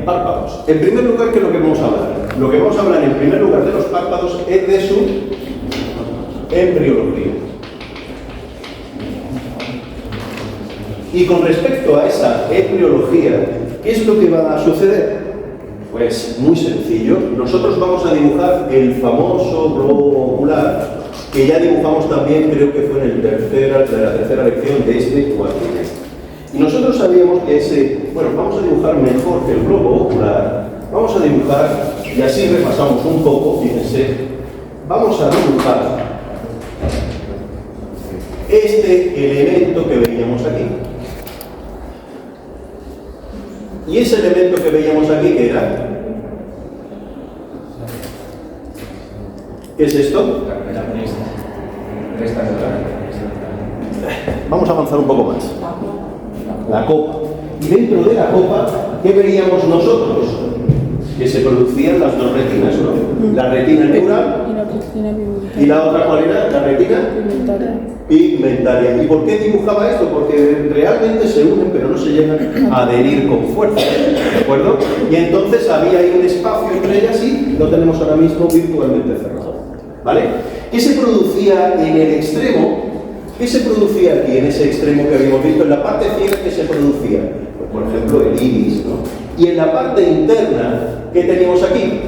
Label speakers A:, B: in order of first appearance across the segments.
A: párpados. En primer lugar, ¿qué es lo que vamos a hablar? Lo que vamos a hablar en primer lugar de los párpados es de su embriología. Y con respecto a esa embriología, ¿qué es lo que va a suceder? Pues muy sencillo. Nosotros vamos a dibujar el famoso globo ocular, que ya dibujamos también, creo que fue en la tercera lección de este cuatrimestre. Y nosotros sabíamos que vamos a dibujar mejor que el globo ocular. Vamos a dibujar, y así repasamos un poco, fíjense, vamos a dibujar este elemento que veíamos aquí. Y ese elemento que veíamos aquí, ¿qué era? ¿Qué es esto? Vamos a avanzar un poco más. La copa. Y dentro de la copa, ¿qué veíamos nosotros? Que se producían las dos retinas, ¿no? La retina neural y la otra, ¿cuál era? La retina pigmentaria. ¿Y por qué dibujaba esto? Porque realmente se unen, pero no se llegan a adherir con fuerza, ¿de acuerdo? Y entonces había ahí un espacio entre ellas y lo tenemos ahora mismo virtualmente cerrado, ¿vale? ¿Qué se producía en el extremo? ¿Qué se producía aquí, en ese extremo que habíamos visto? En la parte ciega, ¿qué se producía? Pues, por ejemplo, el iris, ¿no? Y en la parte interna, ¿qué teníamos aquí?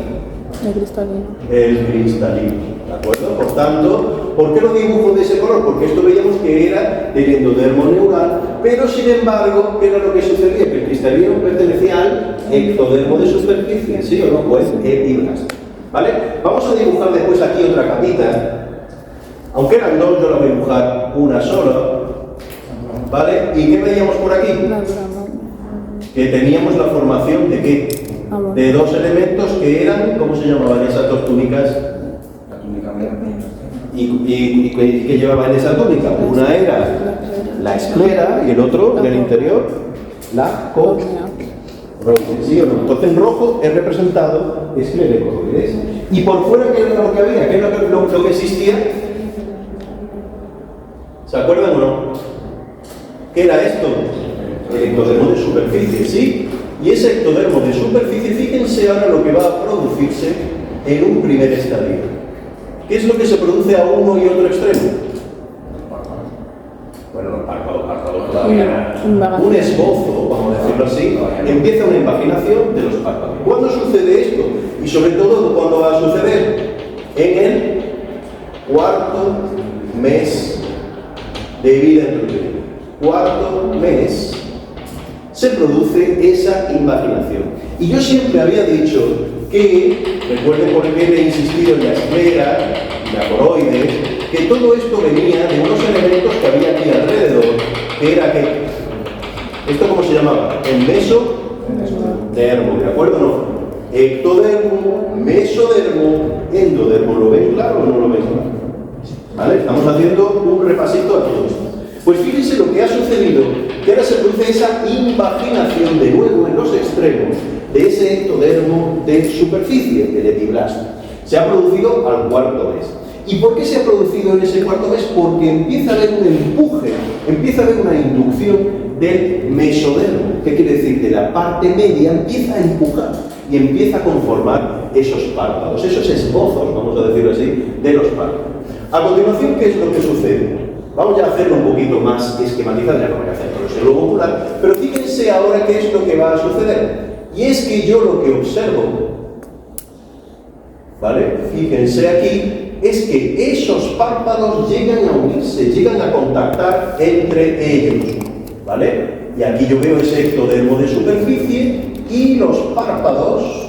B: El cristalino.
A: El cristalino, ¿de acuerdo? Por tanto, ¿por qué lo dibujo de ese color? Porque esto veíamos que era del endodermo neural, pero sin embargo, ¿qué era lo que sucedía? Que el cristalino pertenecía al ectodermo de superficie, ¿sí o no? Pues epiblasto, ¿vale? Vamos a dibujar después aquí otra capita. Aunque eran dos, yo la voy a dibujar una sola, ¿vale? ¿Y qué veíamos por aquí? Que teníamos la formación de ¿qué? De dos elementos que eran, ¿cómo se llamaban esas dos túnicas?
C: La túnica media.
A: ¿Y qué llevaban esa túnica? Una era la esclera y el otro, en el interior, la córnea. ¿Sí o no? Entonces en rojo es representado esclerecoides. ¿Y por fuera qué era lo que había? ¿Qué era lo que existía? ¿Se acuerdan o no? ¿Qué era esto? El ectodermo de superficie, ¿sí? Y ese ectodermo de superficie, fíjense ahora lo que va a producirse en un primer estadio. ¿Qué es lo que se produce a uno y otro extremo? Bueno, los párpados todavía no. Un esbozo, vamos a decirlo así, empieza una invaginación de los párpados. ¿Cuándo sucede esto? Y sobre todo, ¿cuándo va a suceder? En el cuarto mes de vida en el bebé. Cuarto mes se produce esa invaginación. Y yo siempre había dicho que, recuerden por qué he insistido en la esclera, la coroides, que todo esto venía de unos elementos que había aquí alrededor, que era que, ¿esto cómo se llamaba? El mesodermo, ¿de acuerdo o no? Ectodermo, mesodermo, endodermo. ¿Lo ven claro o no lo ven claro? ¿Vale? Estamos haciendo un repasito a todo esto. Pues fíjense lo que ha sucedido, que ahora se produce esa invaginación de nuevo en los extremos de ese ectodermo de superficie, del epiblasto. Se ha producido al cuarto mes. ¿Y por qué se ha producido en ese cuarto mes? Porque empieza a haber un empuje, empieza a haber una inducción del mesodermo. ¿Qué quiere decir? De la parte media empieza a empujar y empieza a conformar esos párpados, esos esbozos, vamos a decirlo así, de los párpados. A continuación, ¿qué es lo que sucede? Vamos ya a hacerlo un poquito más esquematizado, ya no voy a hacer todo ese globo ocular, pero fíjense ahora qué es lo que va a suceder. Y es que yo lo que observo, ¿vale? Fíjense aquí, es que esos párpados llegan a unirse, llegan a contactar entre ellos, ¿vale? Y aquí yo veo ese ectodermo de superficie y los párpados,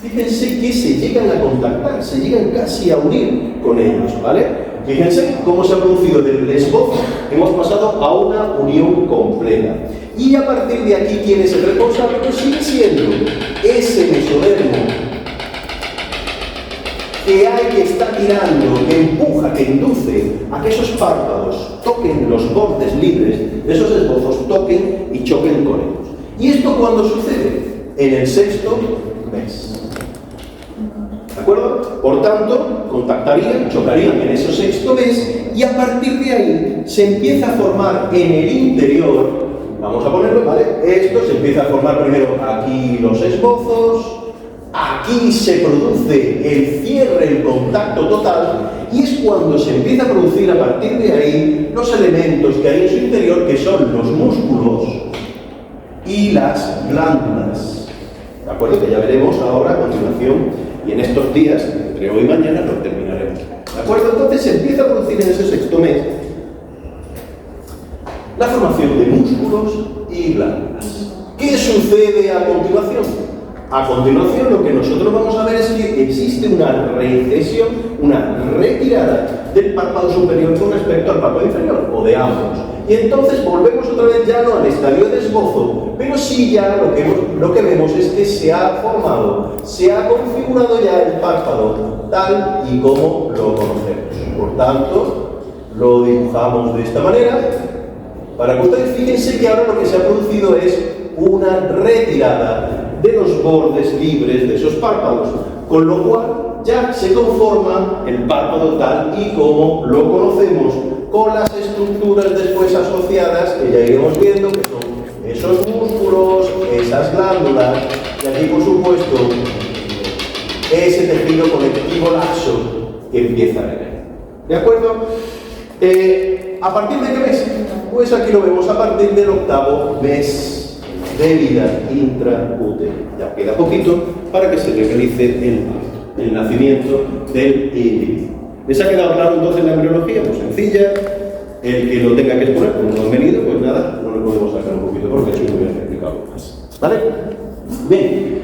A: fíjense que se llegan a contactar, se llegan casi a unir con ellos, ¿vale? Fíjense cómo se ha producido del esbozo, hemos pasado a una unión completa. Y a partir de aquí, ¿quién es el responsable? Pues sigue siendo ese mesodermo que hay, que está tirando, que empuja, que induce a que esos párpados toquen los bordes libres de esos esbozos, toquen y choquen con ellos. ¿Y esto cuándo sucede? En el sexto mes. ¿De acuerdo? Por tanto, contactarían, chocarían en ese sexto mes y a partir de ahí se empieza a formar en el interior vamos a ponerlo, ¿vale? Esto se empieza a formar primero aquí los esbozos, aquí se produce el cierre, el contacto total, y es cuando se empieza a producir a partir de ahí los elementos que hay en su interior, que son los músculos y las glándulas. ¿De acuerdo? Que ya veremos ahora a continuación, y en estos días, entre hoy y mañana, lo terminaremos. ¿De acuerdo? Entonces se empieza a producir en ese sexto mes la formación de músculos y glándulas. ¿Qué sucede a continuación? A continuación lo que nosotros vamos a ver es que existe una recesión, una retirada del párpado superior con respecto al párpado inferior, o de ambos. Y entonces volvemos otra vez ya no al estadio de esbozo, pero sí ya lo que vemos es que se ha formado, se ha configurado ya el párpado tal y como lo conocemos. Por tanto, lo dibujamos de esta manera, para que ustedes fíjense que ahora lo que se ha producido es una retirada de los bordes libres de esos párpados, con lo cual ya se conforma el párpado tal y como lo conocemos, con las estructuras después asociadas que ya iremos viendo, que son esos músculos, esas glándulas, y aquí por supuesto ese tejido conectivo laxo que empieza a ver. ¿De acuerdo? ¿A partir de qué mes? Pues aquí lo vemos a partir del octavo mes de vida intraútero. Ya queda poquito para que se realice el nacimiento del individuo. ¿Les ha quedado claro entonces la embriología? Pues sencilla. El que lo tenga que exponer, como no han venido, pues nada, no le podemos sacar un poquito porque si no voy a explicar más. ¿Vale? Bien.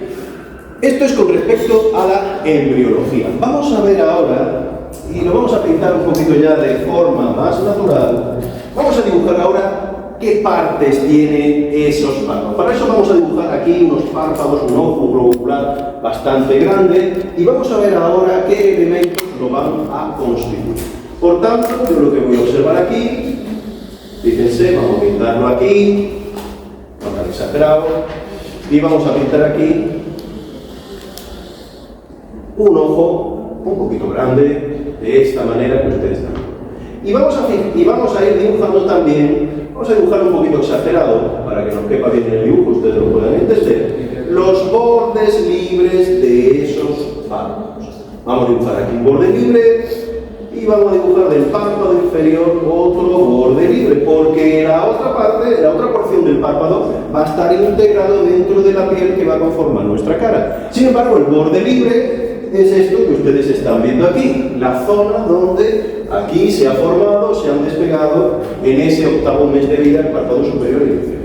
A: Esto es con respecto a la embriología. Vamos a ver ahora, y lo vamos a pintar un poquito ya de forma más natural. Vamos a dibujar ahora qué partes tienen esos párpados. Para eso vamos a dibujar aquí unos párpados, un ojo globular bastante grande, y vamos a ver ahora qué elementos lo van a constituir. Por tanto, yo lo que voy a observar aquí, fíjense, vamos a pintarlo aquí, no tan exagerado, y vamos a pintar aquí un ojo un poquito grande, de esta manera que ustedes están. Y vamos a ir dibujando también, vamos a dibujar un poquito exagerado, para que nos quepa bien el dibujo, ustedes lo puedan entender, los bordes libres de esos párpados. Vamos a dibujar aquí un borde libre, y vamos a dibujar del párpado inferior otro borde libre, porque la otra parte, la otra porción del párpado va a estar integrado dentro de la piel que va a conformar nuestra cara. Sin embargo, el borde libre es esto que ustedes están viendo aquí, la zona donde aquí se ha formado, se han despegado en ese octavo mes de vida el párpado superior y inferior.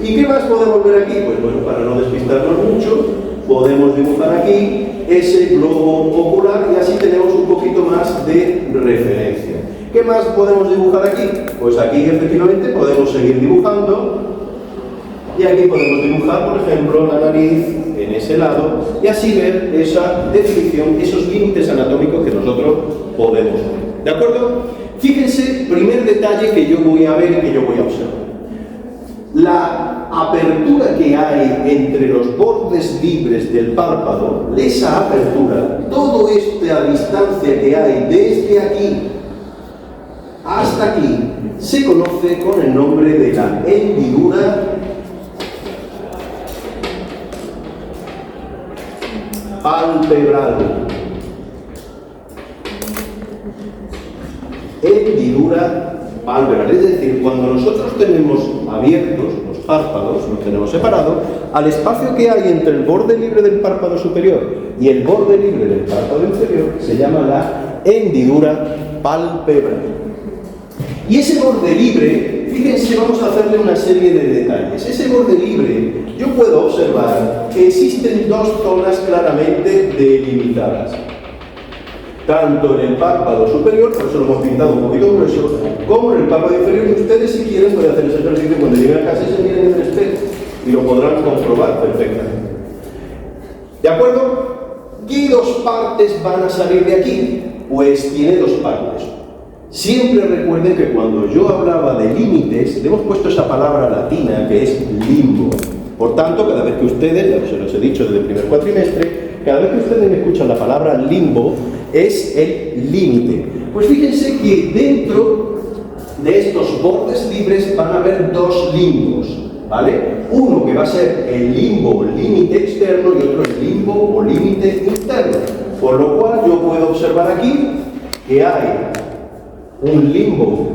A: ¿Y qué más podemos ver aquí? Pues bueno, para no despistarnos mucho, podemos dibujar aquí ese globo ocular y así tenemos un poquito más de referencia. ¿Qué más podemos dibujar aquí? Pues aquí efectivamente podemos seguir dibujando y aquí podemos dibujar, por ejemplo, la nariz en ese lado y así ver esa definición, esos límites anatómicos que nosotros podemos ver. ¿De acuerdo? Fíjense, primer detalle que yo voy a ver y que yo voy a observar. La apertura que hay entre los bordes libres del párpado, esa apertura, toda esta distancia que hay desde aquí hasta aquí, se conoce con el nombre de la hendidura palpebral. Hendidura palpebral, es decir, cuando nosotros tenemos abiertos los párpados, los tenemos separados, al espacio que hay entre el borde libre del párpado superior y el borde libre del párpado inferior se llama la hendidura palpebral. Y ese borde libre, fíjense, vamos a hacerle una serie de detalles. Ese borde libre, yo puedo observar que existen dos zonas claramente delimitadas. Tanto en el párpado superior, por eso lo hemos pintado un poquito grueso, como en el párpado inferior, y ustedes si quieren pueden hacer ese ejercicio cuando lleguen a casa y se miren en el espejo y lo podrán comprobar perfectamente. ¿De acuerdo? ¿Qué dos partes van a salir de aquí? Pues tiene dos partes. Siempre recuerden que cuando yo hablaba de límites, le hemos puesto esa palabra latina que es limbo. Por tanto, cada vez que ustedes, ya se los he dicho desde el primer cuatrimestre, cada vez que ustedes me escuchan la palabra limbo, es el límite. Pues fíjense que dentro de estos bordes libres van a haber dos limbos. ¿vale? Uno que va a ser el limbo o límite externo y otro el limbo o límite interno. Por lo cual yo puedo observar aquí que hay un limbo,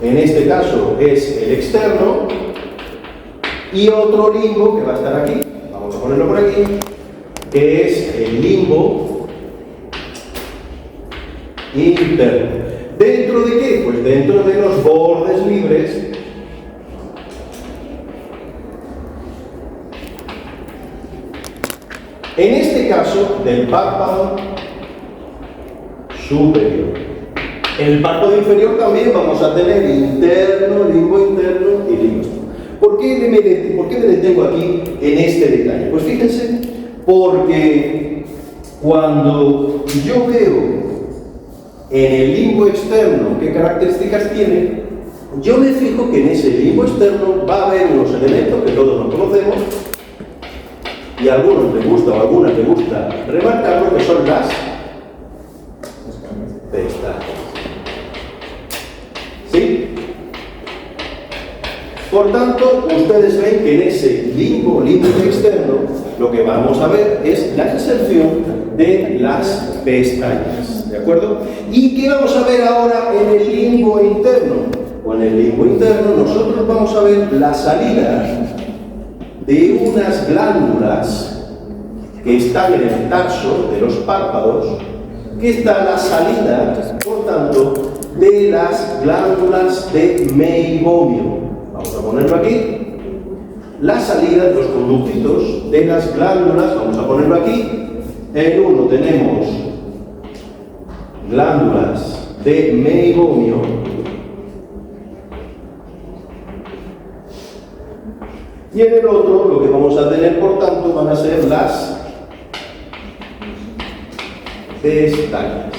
A: en este caso es el externo, y otro limbo que va a estar aquí, vamos a ponerlo por aquí, que es el limbo interno. ¿Dentro de qué? Pues dentro de los bordes libres en este caso del párpado superior. En el párpado inferior también vamos a tener interno, limbo interno y limbo externo. ¿Por qué me detengo aquí en este detalle? Pues fíjense, porque cuando yo veo en el limbo externo qué características tiene, yo me fijo que en ese limbo externo va a haber unos elementos que todos nos conocemos, y a algunos les gusta o a algunas les gusta remarcarlo, que son las pestañas. ¿Sí? Por tanto, ustedes ven que en ese limbo externo lo que vamos a ver es la inserción de las pestañas. ¿De acuerdo? ¿Y qué vamos a ver ahora en el limbo interno? Pues en el limbo interno nosotros vamos a ver la salida de unas glándulas que están en el tarso de los párpados, que está la salida, por tanto, de las glándulas de meibomio. Vamos a ponerlo aquí. La salida de los conductitos de las glándulas, vamos a ponerlo aquí. En uno tenemos glándulas de meibomio, y en el otro lo que vamos a tener, por tanto, van a ser las pestañas.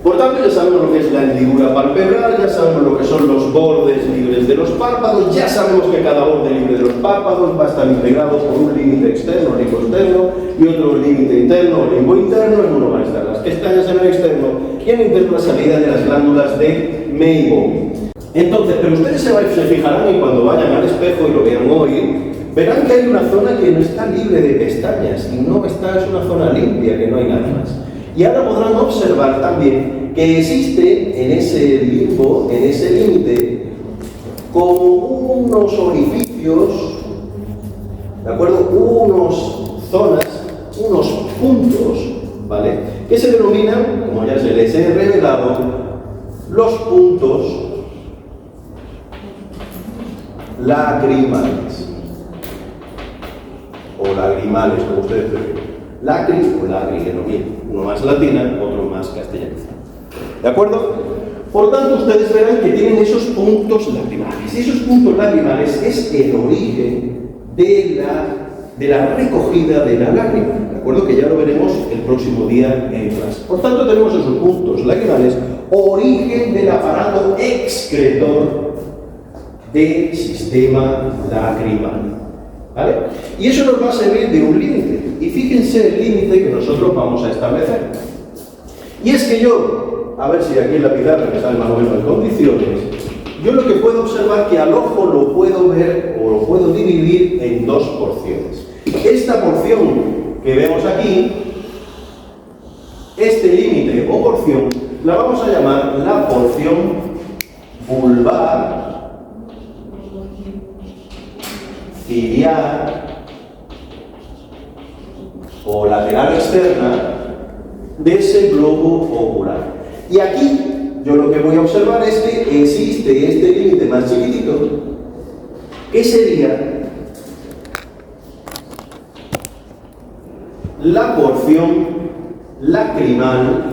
A: Por tanto, ya sabemos lo que es la hendidura palpebral, ya sabemos lo que son los bordes libres de los párpados, ya sabemos que cada borde libre de los párpados va a estar integrado por un límite externo, limbo externo, y otro límite interno, limbo interno. En uno van a estar las pestañas en el externo y en el interno la salida de las glándulas de meibomio. Entonces, pero ustedes se fijarán y cuando vayan al espejo y lo vean hoy, verán que hay una zona que no está libre de pestañas y no está, es una zona limpia, que no hay nada más. Y ahora podrán observar también que existe en ese limbo, en ese límite, como unos orificios, ¿de acuerdo? Unos zonas, unos puntos, ¿vale? Que se denominan, como ya se les he revelado, los puntos lagrimales, o lagrimales, como ustedes prefieren. Lacri o lagri, que no viene, uno más latina, otro más castellano. ¿De acuerdo? Por tanto, ustedes verán que tienen esos puntos lagrimales. Y esos puntos lagrimales es el origen de la recogida de la lágrima. ¿De acuerdo? Que ya lo veremos el próximo día en clase. Por tanto, tenemos esos puntos lagrimales, origen del aparato excretor del sistema lacrimal. ¿Vale? Y eso nos va a servir de un límite. Y fíjense el límite que nosotros vamos a establecer. Y es que yo, a ver si aquí en la pizarra me sale más o menos en condiciones, yo lo que puedo observar que al ojo lo puedo ver o lo puedo dividir en dos porciones. Esta porción que vemos aquí, este límite o porción, la vamos a llamar la porción vulvar ciliar o lateral externa de ese globo ocular. Y aquí yo lo que voy a observar es que existe este límite más chiquitito, que sería la porción lacrimal,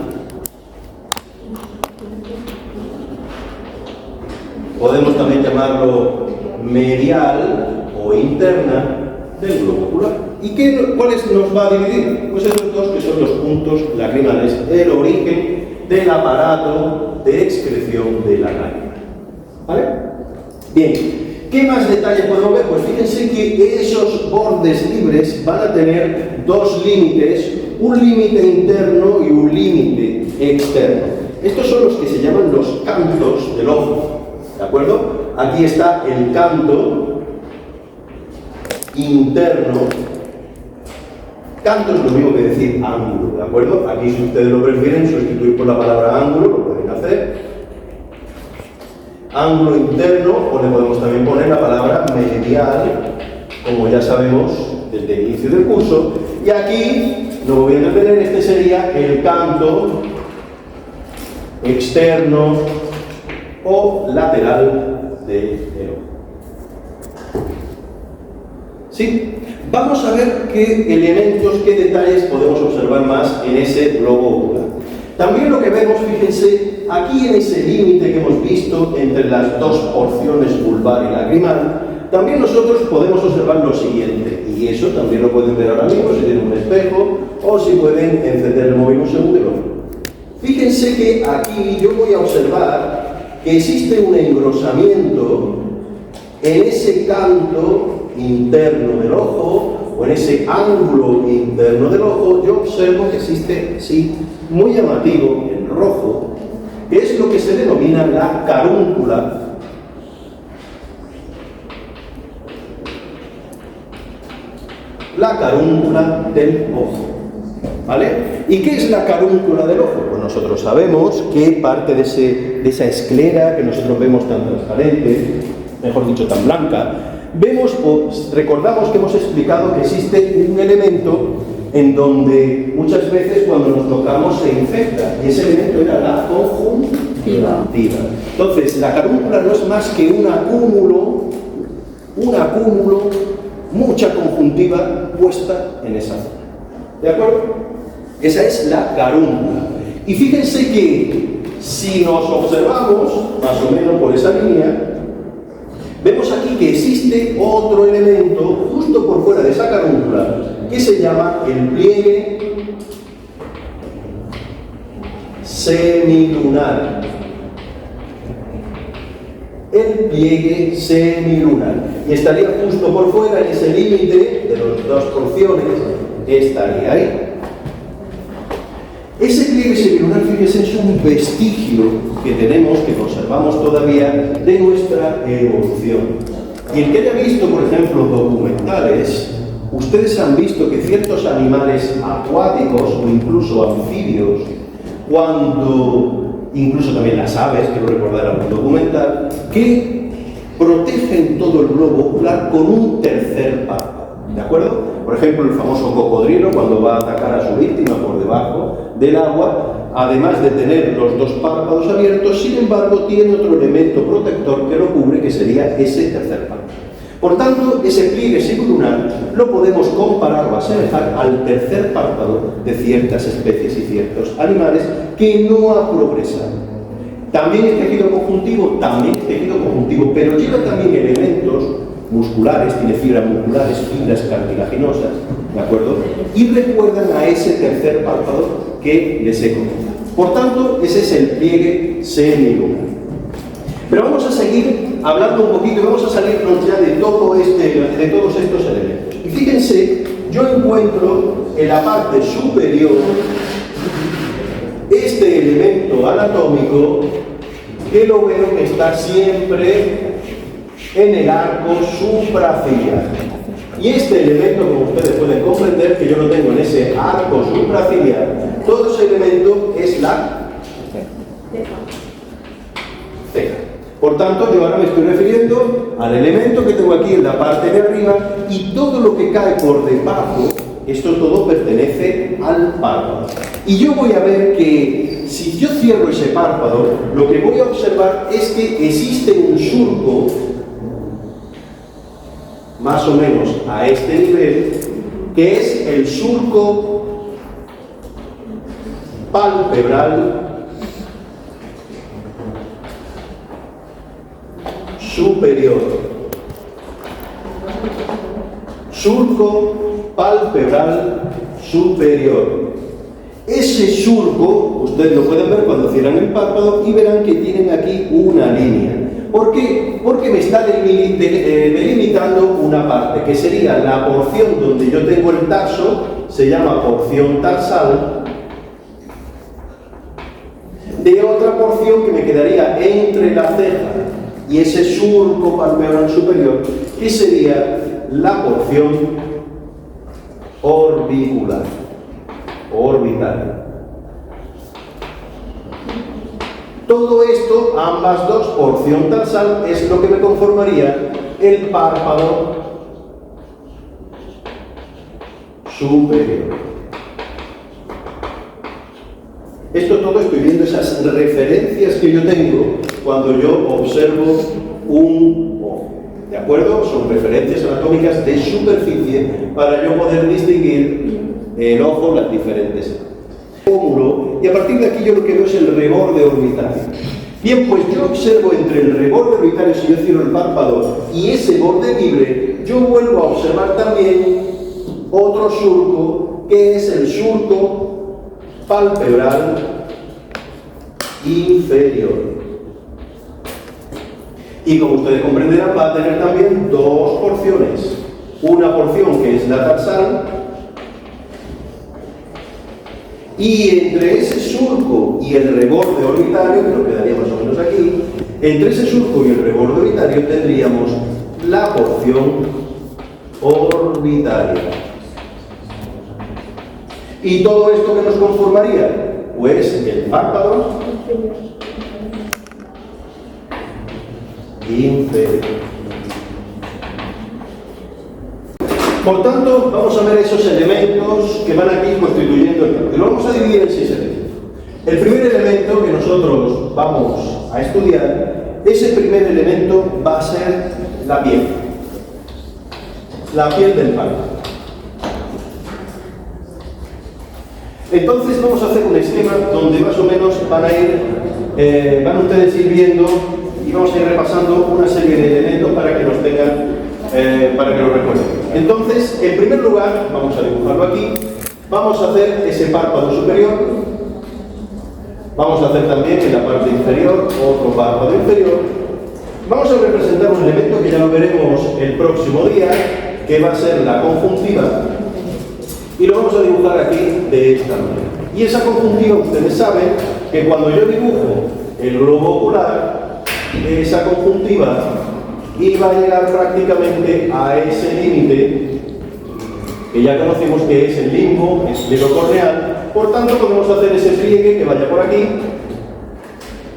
A: podemos también llamarlo medial o interna del globo ocular. ¿Y cuáles nos va a dividir? Pues esos dos que son los puntos lacrimales, el origen del aparato de excreción de la lágrima. ¿Vale? Bien, ¿qué más detalles podemos ver? Pues fíjense que esos bordes libres van a tener dos límites, un límite interno y un límite externo. Estos son los que se llaman los cantos del ojo. ¿De acuerdo? Aquí está el canto interno. Canto es lo mismo que decir ángulo, ¿de acuerdo? Aquí, si ustedes lo prefieren sustituir por la palabra ángulo, lo pueden hacer. Ángulo interno, o le podemos también poner la palabra medial, como ya sabemos desde el inicio del curso. Y aquí, lo voy a detener, este sería el canto externo o lateral del ojo. ¿Sí? Vamos a ver qué elementos, qué detalles podemos observar más en ese globo ocular. También lo que vemos, fíjense, aquí en ese límite que hemos visto entre las dos porciones vulvar y lagrimal, también nosotros podemos observar lo siguiente, y eso también lo pueden ver ahora mismo si tienen un espejo o si pueden encender el móvil un segundo y lo ven. Fíjense que aquí yo voy a observar que existe un engrosamiento en ese canto interno del ojo, o en ese ángulo interno del ojo. Yo observo que existe, sí, muy llamativo, en rojo, que es lo que se denomina la carúncula. La carúncula del ojo. ¿Vale? ¿Y qué es la carúncula del ojo? Pues nosotros sabemos que parte de esa esclera que nosotros vemos tan transparente, mejor dicho, tan blanca, vemos o recordamos que hemos explicado que existe un elemento en donde muchas veces cuando nos tocamos se infecta, y ese elemento era la conjuntiva. Entonces, la carúncula no es más que un acúmulo, mucha conjuntiva puesta en esa zona. ¿De acuerdo? Esa es la carúncula. Y fíjense que si nos observamos, más o menos por esa línea, vemos aquí que existe otro elemento justo por fuera de esa carúncula que se llama el pliegue semilunar. El pliegue semilunar. Y estaría justo por fuera en ese límite de las dos porciones, estaría ahí. Ese pliegue semilunar, fíjense, es un vestigio que tenemos, que conservamos todavía de nuestra evolución. Y el que haya visto, por ejemplo, documentales, ustedes han visto que ciertos animales acuáticos o incluso anfibios, incluso también las aves, quiero recordar algún documental, que protegen todo el globo ocular con un tercer párpado. ¿De acuerdo? Por ejemplo, el famoso cocodrilo, cuando va a atacar a su víctima por debajo del agua, además de tener los dos párpados abiertos, sin embargo, tiene otro elemento protector que lo cubre, que sería ese tercer párpado. Por tanto, ese pliegue semilunar lo podemos comparar o asemejar al tercer párpado de ciertas especies y ciertos animales que no ha progresado. También es tejido conjuntivo, pero lleva también elementos musculares, tiene fibras musculares, fibras cartilaginosas, ¿de acuerdo? Y recuerdan a ese tercer párpado que les he comentado. Por tanto, ese es el pliegue semilunar. Pero vamos a seguir hablando un poquito y vamos a salirnos ya de todos estos elementos. Y fíjense, yo encuentro en la parte superior este elemento anatómico que lo veo que está siempre en el arco supraciliar. Y este elemento, como ustedes pueden comprender, que yo lo tengo en ese arco supraciliar, todo ese elemento es la ceja. Por tanto, yo ahora me estoy refiriendo al elemento que tengo aquí en la parte de arriba, y todo lo que cae por debajo, esto todo pertenece al párpado. Y yo voy a ver que si yo cierro ese párpado, lo que voy a observar es que existe un surco más o menos a este nivel, que es el surco palpebral superior. Surco palpebral superior. Ese surco, ustedes lo pueden ver cuando cierran el párpado y verán que tienen aquí una línea. ¿Por qué? Porque me está delimitando una parte, que sería la porción donde yo tengo el tarso, se llama porción tarsal, de otra porción que me quedaría entre la ceja y ese surco palpebral superior, que sería la porción orbicular, orbital. Todo esto, ambas dos, porción tarsal, es lo que me conformaría el párpado superior. Esto todo estoy viendo esas referencias que yo tengo cuando yo observo un ojo. ¿De acuerdo? Son referencias anatómicas de superficie para yo poder distinguir en ojo las diferentes pómulo, y a partir de aquí yo lo que veo es el reborde orbitario. Bien, pues yo observo entre el reborde orbitario, si yo cierro el párpado, y ese borde libre, yo vuelvo a observar también otro surco, que es el surco palpebral inferior. Y como ustedes comprenderán, va a tener también dos porciones. Una porción que es la tarsal, y entre ese surco y el reborde orbitario, que nos quedaría más o menos aquí, entre ese surco y el reborde orbitario tendríamos la porción orbitaria. ¿Y todo esto que nos conformaría? Pues el párpado inferior. Por tanto, vamos a ver esos elementos que van aquí constituyendo el cuerpo. Lo vamos a dividir en 6 elementos. El primer elemento que nosotros vamos a estudiar, ese primer elemento va a ser la piel. La piel del párpado. Entonces vamos a hacer un esquema donde más o menos van ustedes ir viendo y vamos a ir repasando una serie de elementos para que los tengan, para que lo recuerden. Entonces, en primer lugar, vamos a dibujarlo aquí, vamos a hacer ese párpado superior, vamos a hacer también en la parte inferior otro párpado inferior, vamos a representar un elemento que ya lo veremos el próximo día, que va a ser la conjuntiva, y lo vamos a dibujar aquí de esta manera. Y esa conjuntiva, ustedes saben que cuando yo dibujo el globo ocular, esa conjuntiva iba a llegar prácticamente a ese límite que ya conocimos que es el limbo esclerocorneal. Por tanto, podemos hacer ese pliegue que vaya por aquí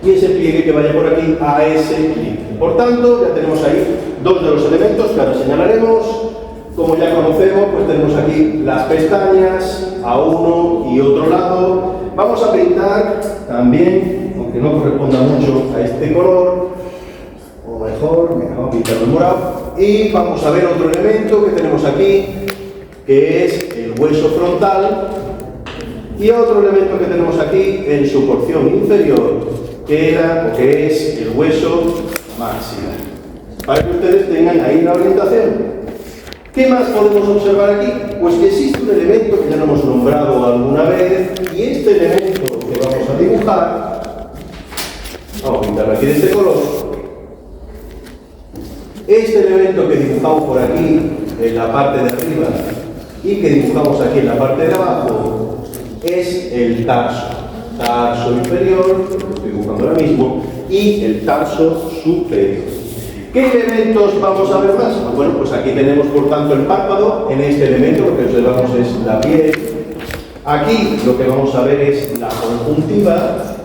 A: y ese pliegue que vaya por aquí a ese límite. Por tanto, ya tenemos ahí dos de los elementos que ahora señalaremos. Como ya conocemos, pues tenemos aquí las pestañas a uno y otro lado. Vamos a pintar también, aunque no corresponda mucho a este color, o mejor, vamos a pintarlo en morado. Y vamos a ver otro elemento que tenemos aquí, que es el hueso frontal, y otro elemento que tenemos aquí en su porción inferior, que es el hueso maxilar. Para que ustedes tengan ahí la orientación. ¿Qué más podemos observar aquí? Pues que existe un elemento que ya lo hemos nombrado alguna vez, y este elemento que vamos a dibujar, vamos a pintarlo aquí de este color, este elemento que dibujamos por aquí en la parte de arriba y que dibujamos aquí en la parte de abajo es el tarso inferior, que lo estoy dibujando ahora mismo, y el tarso superior. ¿Qué elementos vamos a ver más? Bueno, pues aquí tenemos por tanto el párpado. En este elemento lo que observamos es la piel. Aquí lo que vamos a ver es la conjuntiva.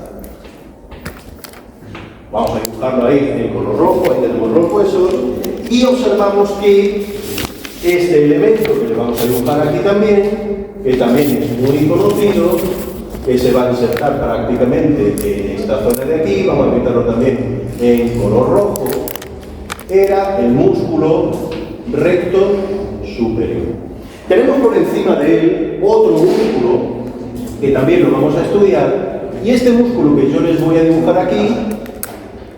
A: Vamos a dibujarlo ahí en color rojo, ahí tenemos los huesos. Y observamos que este elemento que le vamos a dibujar aquí también, que también es muy conocido, que se va a insertar prácticamente en esta zona de aquí, vamos a pintarlo también en color rojo, era el músculo recto superior. Tenemos por encima de él otro músculo que también lo vamos a estudiar, y este músculo que yo les voy a dibujar aquí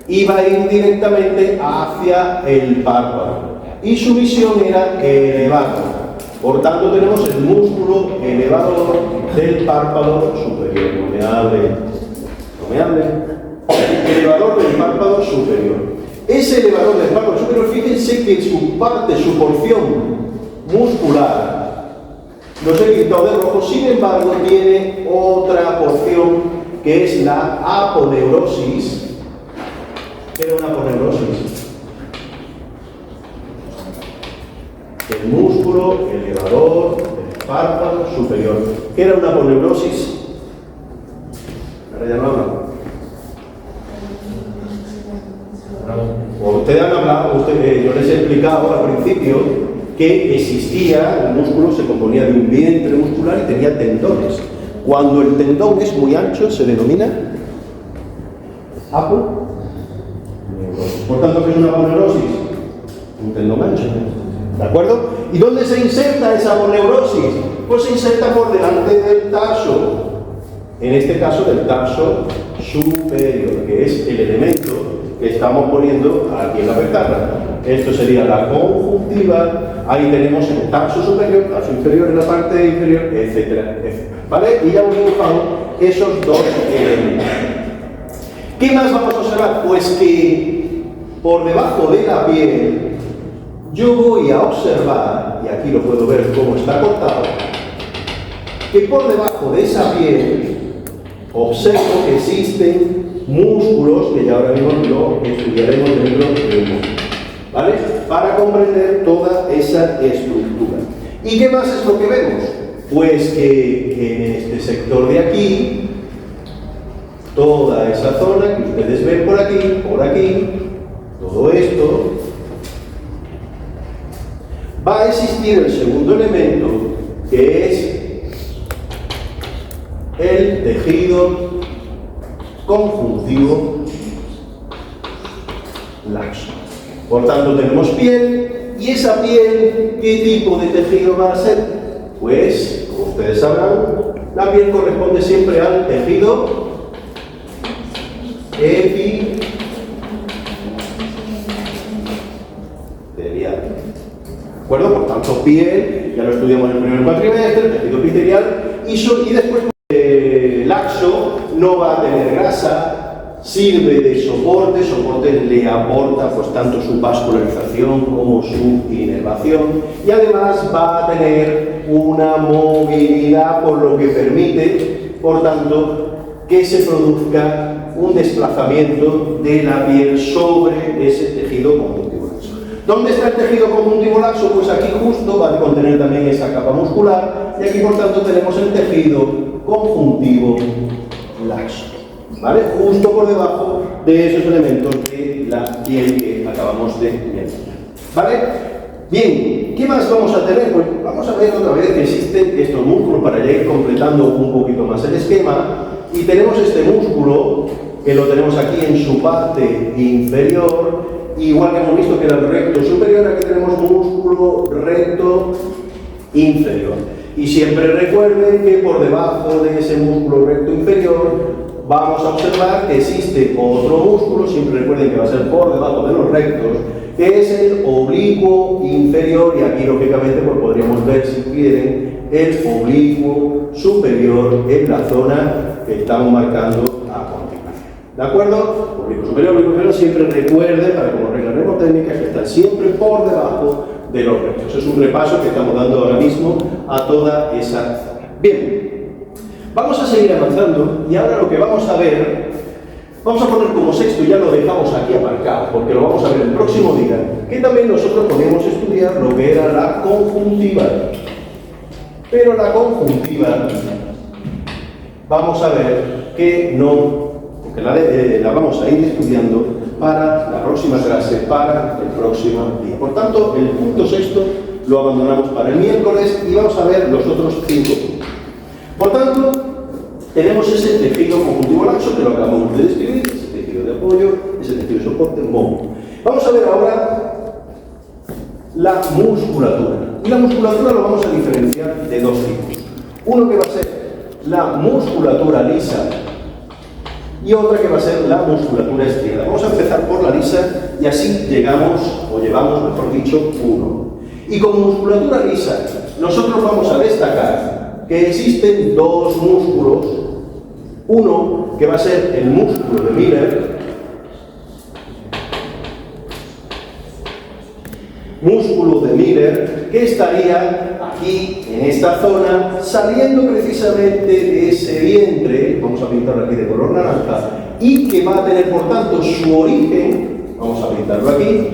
A: iba a ir directamente hacia el párpado y su misión era elevarlo. Por tanto, tenemos el músculo elevador del párpado superior. No me hable. Elevador del párpado superior. Ese elevador del párpado superior, fíjense que su parte, su porción muscular, los he pintado de rojo, sin embargo, tiene otra porción que es la aponeurosis. Era una aponeurosis. el músculo elevador del párpado superior, que era una aponeurosis. Ahora ya no hablan. Ustedes han hablado, yo les he explicado al principio que existía, el músculo se componía de un vientre muscular y tenía tendones. Cuando el tendón es muy ancho se denomina aponeurosis. Por tanto, ¿qué es una aponeurosis? Un tendón ancho. ¿De acuerdo? ¿Y dónde se inserta esa aponeurosis? Pues se inserta por delante del tarso. En este caso del tarso superior, que es el elemento que estamos poniendo aquí en la pectorral. Esto sería la conjuntiva, ahí tenemos el tarso superior, tarso inferior en la parte inferior, etcétera, etcétera. ¿Vale? Y ya hemos dibujado esos dos elementos. ¿Qué más vamos a observar? Pues que por debajo de la piel yo voy a observar, y aquí lo puedo ver cómo está cortado, que por debajo de esa piel observo que existen músculos, que ya ahora mismo lo estudiaremos dentro del músculo, ¿vale? Para comprender toda esa estructura. ¿Y qué más es lo que vemos? Pues que en este sector de aquí, toda esa zona que ustedes ven por aquí, todo esto, va a existir el segundo elemento, que es el tejido conjuntivo laxo. Por tanto, tenemos piel, y esa piel, ¿qué tipo de tejido va a ser? Pues, como ustedes sabrán, la piel corresponde siempre al tejido epitelial. ¿De acuerdo? Por tanto, piel, ya lo estudiamos en el primer cuatrimestre, tejido epitelial, y después laxo no va a tener grasa, sirve de soporte le aporta pues tanto su vascularización como su inervación, y además va a tener una movilidad, por lo que permite, por tanto, que se produzca un desplazamiento de la piel sobre ese tejido conjuntivo laxo. ¿Dónde está el tejido conjuntivo laxo? Pues aquí justo va a contener también esa capa muscular, y aquí por tanto tenemos el tejido conjuntivo laxo, ¿vale? Justo por debajo de esos elementos de la piel que acabamos de mencionar, ¿vale? Bien, ¿qué más vamos a tener? Pues vamos a ver otra vez que existen estos músculos para ya ir completando un poquito más el esquema, y tenemos este músculo que lo tenemos aquí en su parte inferior, igual que hemos visto que era el recto superior, aquí tenemos músculo recto inferior. Y siempre recuerden que por debajo de ese músculo recto inferior vamos a observar que existe otro músculo, siempre recuerden que va a ser por debajo de los rectos, que es el oblicuo inferior, y aquí lógicamente pues podríamos ver, si quieren, el oblicuo superior en la zona que estamos marcando a continuación. ¿De acuerdo? Oblicuo superior, oblicuo inferior, siempre recuerden, para como regla mnemotécnica, que están siempre por debajo de los rectos. Es un repaso que estamos dando ahora mismo a toda esa zona. Bien, vamos a seguir avanzando, y ahora lo que vamos a ver, vamos a poner como sexto, ya lo dejamos aquí aparcado, porque lo vamos a ver el próximo día, que también nosotros podemos estudiar lo que era la conjuntiva. Pero la conjuntiva, vamos a ver que no, porque la vamos a ir estudiando para la próxima clase, para el próximo día. Por tanto, el punto sexto lo abandonamos para el miércoles, y vamos a ver los otros 5 puntos. Por tanto, tenemos ese tejido conjuntivo laxo que lo acabamos de describir, ese tejido de apoyo, ese tejido de soporte, móvil. Vamos a ver ahora la musculatura. Y la musculatura lo vamos a diferenciar de dos tipos. Uno que va a ser la musculatura lisa, y otra que va a ser la musculatura estriada. Vamos a empezar por la lisa, y así llevamos, mejor dicho, uno. Y como musculatura lisa, nosotros vamos a destacar que existen dos músculos. Uno que va a ser el músculo de Miller, que estaría aquí, en esta zona, saliendo precisamente de ese vientre, vamos a pintarlo aquí de color naranja, y que va a tener por tanto su origen, vamos a pintarlo aquí,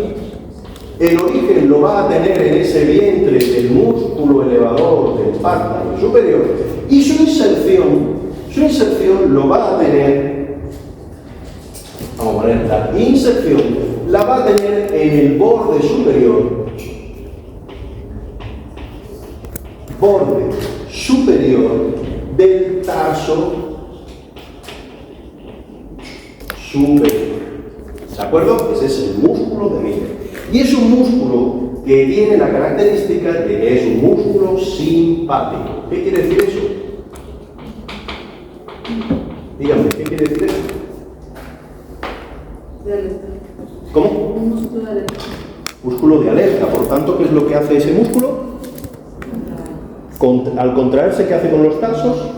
A: el origen lo va a tener en ese vientre del músculo elevador del párpado superior y su inserción lo va a tener, vamos a poner la inserción, la va a tener en el borde superior del tarso superior. ¿De acuerdo? Ese es el músculo de Miller. Y es un músculo que tiene la característica de que es un músculo simpático. ¿Qué quiere decir eso? Dígame, ¿qué quiere decir eso?
B: De alerta.
A: ¿Cómo?
B: Un músculo de alerta.
A: Músculo de alerta. Por tanto, ¿qué es lo que hace ese músculo? Al contraerse, ¿qué hace con los tarsos?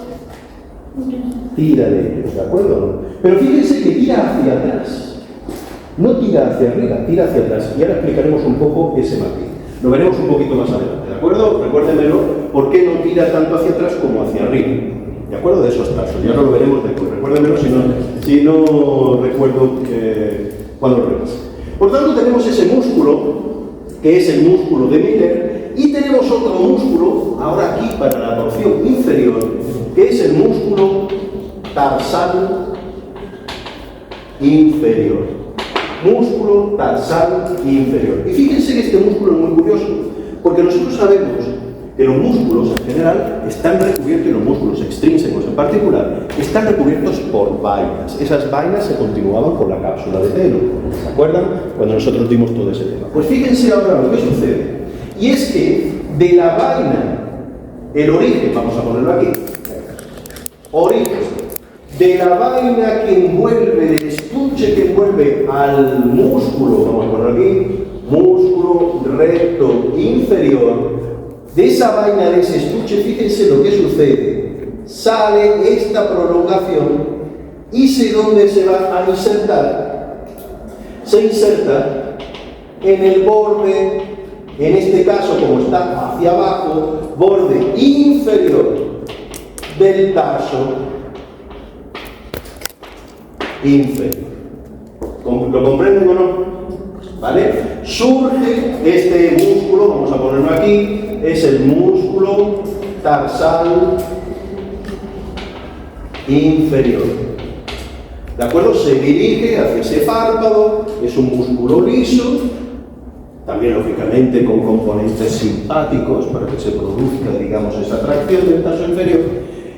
A: Tira de ellos, ¿de acuerdo? Pero fíjense que tira hacia atrás. No tira hacia arriba, tira hacia atrás. Y ahora explicaremos un poco ese matiz. Lo veremos un poquito más adelante, ¿de acuerdo? Recuérdenmelo, ¿por qué no tira tanto hacia atrás como hacia arriba? ¿De acuerdo? De esos tarsos. Ya no lo veremos después. Recuérdenmelo si no recuerdo cuando lo repase. Por tanto, tenemos ese músculo, que es el músculo de Miller, y tenemos otro músculo, ahora aquí para la porción inferior, que es el músculo tarsal inferior. Músculo tarsal inferior. Y fíjense que este músculo es muy curioso, porque nosotros sabemos que los músculos en general están recubiertos, y los músculos extrínsecos en particular, están recubiertos por vainas. Esas vainas se continuaban con la cápsula de Taylor. ¿Se acuerdan? Cuando nosotros dimos todo ese tema. Pues fíjense ahora lo que sucede. Y es que de la vaina, el origen, vamos a ponerlo aquí, origen, de la vaina que envuelve, del estuche que envuelve al músculo, vamos a ponerlo aquí, músculo recto inferior, de esa vaina, de ese estuche, fíjense lo que sucede. Sale esta prolongación y sé dónde se va a insertar. Se inserta en el borde, en este caso, como está hacia abajo, borde inferior del tarso inferior. ¿Lo comprenden o no? ¿Vale? Surge este músculo, vamos a ponerlo aquí, es el músculo tarsal inferior. ¿De acuerdo? Se dirige hacia ese párpado, es un músculo liso, también lógicamente con componentes simpáticos para que se produzca, digamos, esa tracción del tarso inferior,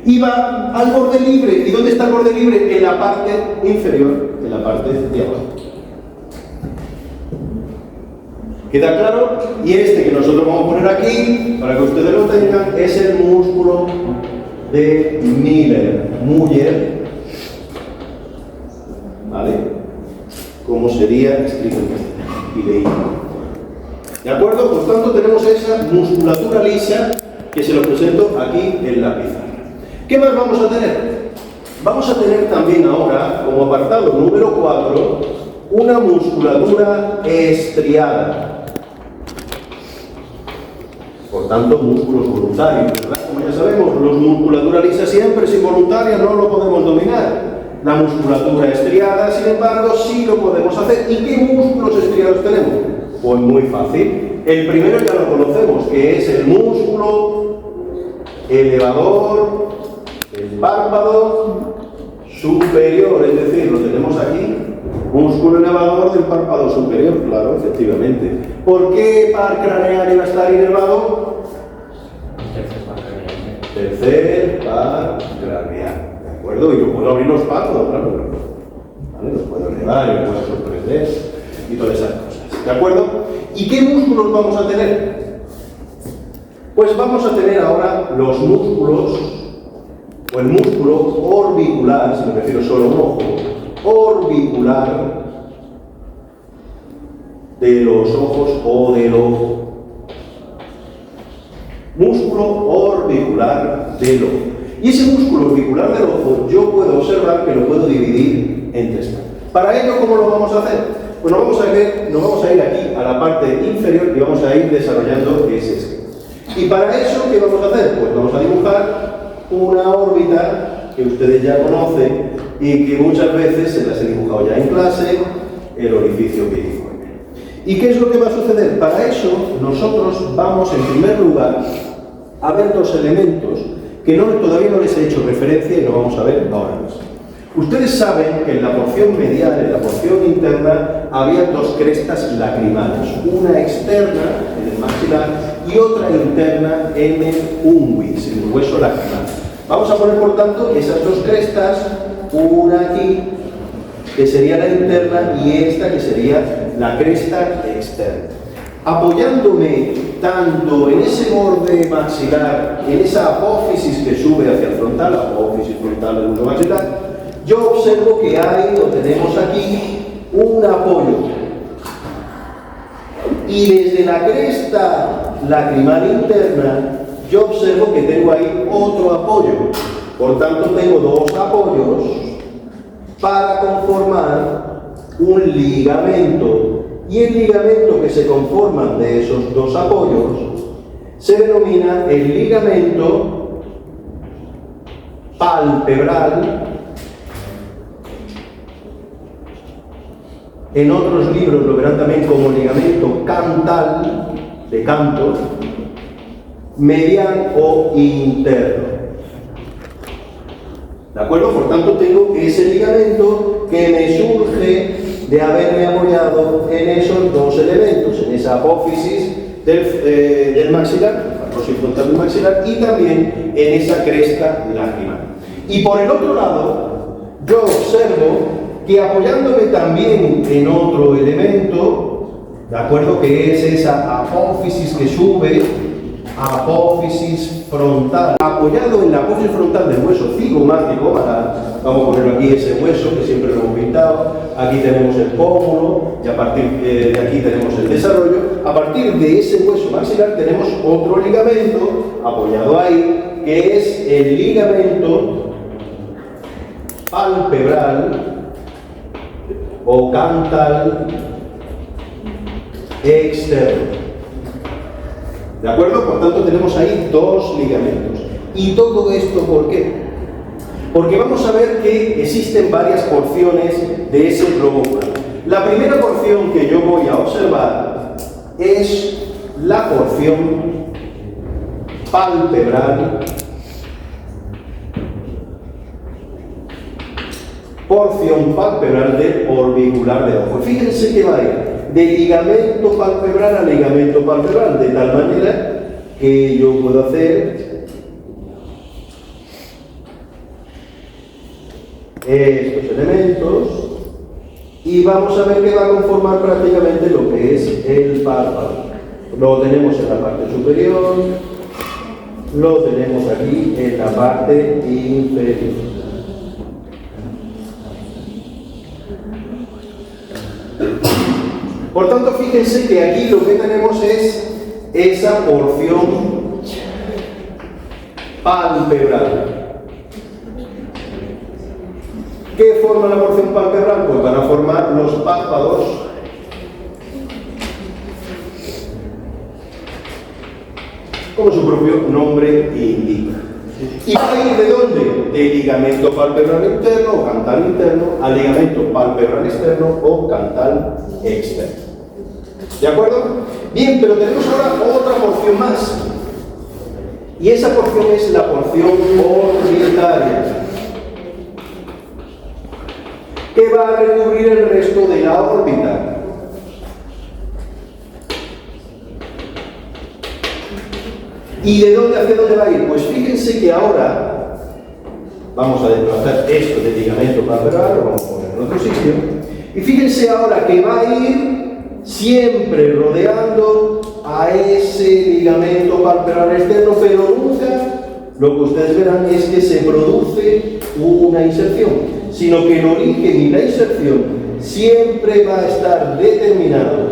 A: y va al borde libre. ¿Y dónde está el borde libre? En la parte inferior, en la parte de abajo. ¿Queda claro? Y este que nosotros vamos a poner aquí, para que ustedes lo tengan, es el músculo de Müller. ¿Vale? ¿Cómo sería escrito en castellano? Y leído. ¿De acuerdo? Por tanto, tenemos esa musculatura lisa que se lo presento aquí en la pizarra. ¿Qué más vamos a tener? Vamos a tener también ahora, como apartado número 4, una musculatura estriada. Por tanto, músculos voluntarios, ¿verdad? Como ya sabemos, la musculatura lisa siempre es involuntaria, no lo podemos dominar. La musculatura estriada, sin embargo, sí lo podemos hacer. ¿Y qué músculos estriados tenemos? Pues muy fácil. El primero ya lo conocemos, que es el músculo elevador del párpado superior, es decir, lo tenemos aquí. Músculo elevador del párpado superior, claro, efectivamente. ¿Por qué par craneal iba a estar inervado? Tercer par craneal, ¿de acuerdo? Y yo puedo abrir los párpados, claro. ¿Vale? Los puedo elevar, los puedo sorprender y todas esas cosas, ¿de acuerdo? ¿Y qué músculos vamos a tener? Pues vamos a tener ahora los músculos, o el músculo orbicular, si me refiero solo a un ojo, orbicular de los ojos o del ojo. Músculo orbicular del ojo. Y ese músculo orbicular del ojo yo puedo observar que lo puedo dividir en tres partes. Para ello, ¿cómo lo vamos a hacer? Pues nos vamos a ir aquí a la parte inferior y vamos a ir desarrollando ese esquema. Y para eso, ¿qué vamos a hacer? Pues vamos a dibujar una órbita que ustedes ya conocen y que muchas veces se las he dibujado ya en clase, el orificio piriforme. ¿Y qué es lo que va a suceder? Para eso nosotros vamos en primer lugar a ver dos elementos que todavía no les he hecho referencia y lo vamos a ver ahora mismo. Ustedes saben que en la porción medial, en la porción interna, había dos crestas lacrimales, una externa en el maxilar y otra interna en el unguis, en el hueso lacrimal. Vamos a poner, por tanto, esas dos crestas, una aquí, que sería la interna, y esta que sería la cresta externa. Apoyándome tanto en ese borde maxilar, en esa apófisis que sube hacia el frontal, la apófisis frontal del hueso maxilar, yo observo que hay, o tenemos aquí, un apoyo. Y desde la cresta lacrimal interna, yo observo que tengo ahí otro apoyo. Por tanto, tengo dos apoyos para conformar un ligamento. Y el ligamento que se conforman de esos dos apoyos se denomina el ligamento palpebral. En otros libros lo verán también como ligamento cantal, de canto, medial o interno. ¿De acuerdo? Por tanto, tengo ese ligamento que me surge de haberme apoyado en esos dos elementos, en esa apófisis del maxilar, la apófisis frontal del maxilar, y también en esa cresta lacrimal. Y por el otro lado, yo observo que apoyándome también en otro elemento, ¿de acuerdo? Que es esa apófisis que sube, apófisis frontal. Apoyado en la apófisis frontal del hueso cigomático, vamos a ponerlo aquí, ese hueso que siempre lo hemos pintado, aquí tenemos el pómulo, y a partir de aquí tenemos el desarrollo. A partir de ese hueso maxilar tenemos otro ligamento apoyado ahí, que es el ligamento palpebral o cantal externo. ¿De acuerdo? Por tanto, tenemos ahí dos ligamentos. ¿Y todo esto por qué? Porque vamos a ver que existen varias porciones de ese globo ocular. La primera porción que yo voy a observar es la porción palpebral, del orbicular del ojo. Fíjense que va a ir de ligamento palpebral a ligamento palpebral, de tal manera que yo puedo hacer estos elementos y vamos a ver que va a conformar prácticamente lo que es el párpado. Lo tenemos en la parte superior, lo tenemos aquí en la parte inferior. Por tanto, fíjense que aquí lo que tenemos es esa porción palpebral. ¿Qué forma la porción palpebral? Pues van a formar los párpados como su propio nombre indica. ¿Y va a ir de dónde? De ligamento palpebral interno o cantal interno a ligamento palpebral externo o cantal externo. ¿De acuerdo? Bien, pero tenemos ahora otra porción más. Y esa porción es la porción orbitaria, que va a recubrir el resto de la órbita. ¿Y de dónde hacia dónde va a ir? Pues fíjense que ahora vamos a desplazar esto del ligamento palpebral, lo vamos a poner en otro sitio. Y fíjense ahora que va a ir siempre rodeando a ese ligamento palpebral externo, pero nunca lo que ustedes verán es que se produce una inserción, sino que el origen y la inserción siempre va a estar determinado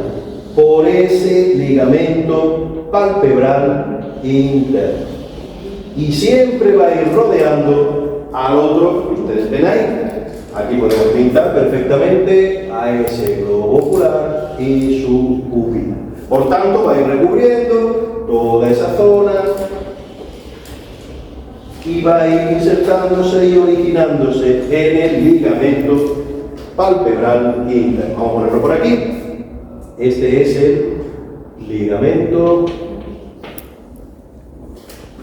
A: por ese ligamento palpebral interno. Y siempre va a ir rodeando al otro que ustedes ven ahí. Aquí podemos pintar perfectamente a ese globo ocular y su pupila. Por tanto, va a ir recubriendo toda esa zona y va a ir insertándose y originándose en el ligamento palpebral interno. Vamos a ponerlo por aquí. Este es el ligamento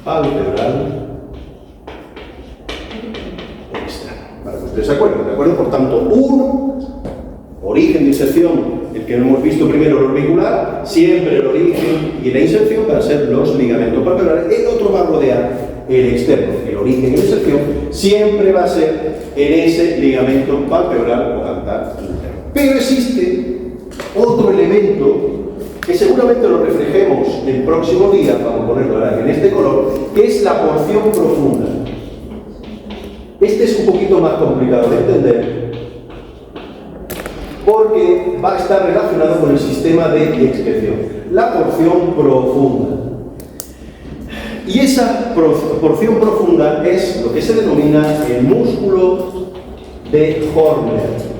A: palpebral externo. Para que ustedes se acuerden, ¿de acuerdo? Por tanto, uno, origen de inserción, el que hemos visto primero, el orbicular, siempre el origen y la inserción van a ser los ligamentos palpebrales. El otro va a rodear el externo, el origen y la inserción, siempre va a ser en ese ligamento palpebral o cantar interno. Pero existe otro elemento que seguramente lo reflejemos el próximo día, vamos a ponerlo ahora en este color, que es la porción profunda. Este es un poquito más complicado de entender, porque va a estar relacionado con el sistema de excreción, la porción profunda. Y esa porción profunda es lo que se denomina el músculo de Horner.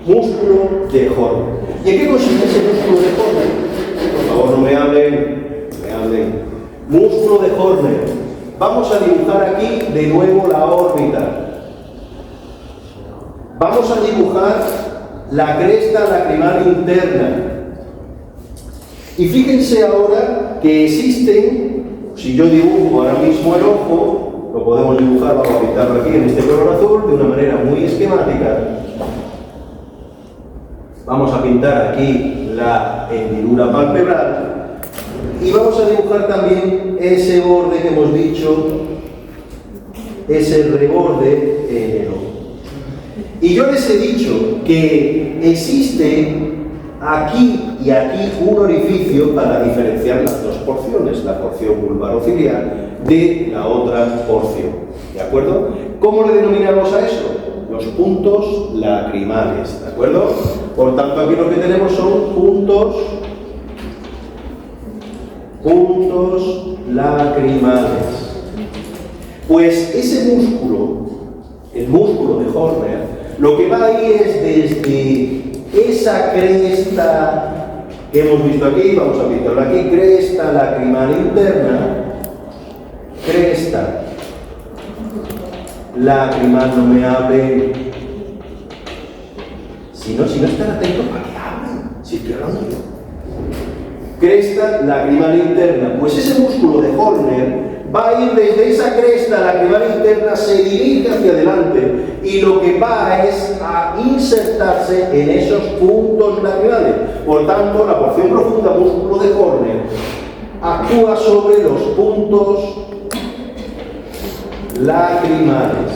A: Músculo de Horner. ¿Y en qué consiste ese músculo de Horner? Por favor, no me hablen. Músculo de Horner. Vamos a dibujar aquí de nuevo la órbita. Vamos a dibujar la cresta lacrimal interna. Y fíjense ahora que existen, si yo dibujo ahora mismo el ojo, lo podemos dibujar, vamos a pintarlo aquí en este color azul, de una manera muy esquemática. Vamos a pintar aquí la hendidura palpebral y vamos a dibujar también ese borde que hemos dicho, ese reborde en el ojo. Y yo les he dicho que existe aquí y aquí un orificio para diferenciar las dos porciones, la porción vulvarociliar de la otra porción. ¿De acuerdo? ¿Cómo le denominamos a eso? Los puntos lacrimales. ¿De acuerdo? Por tanto, aquí lo que tenemos son puntos lacrimales. Pues ese músculo, el músculo de Horner, lo que va ahí es desde esa cresta que hemos visto aquí, vamos a pintarlo aquí, cresta lacrimal interna, cresta lacrimal, no me hable. Si no están atentos, ¿para qué hablan? Si estoy hablando yo. Cresta lacrimal interna, pues ese músculo de Horner va a ir desde esa cresta lacrimal interna, se dirige hacia adelante y lo que va es a insertarse en esos puntos lacrimales. Por tanto, la porción profunda músculo de Horner actúa sobre los puntos lacrimales.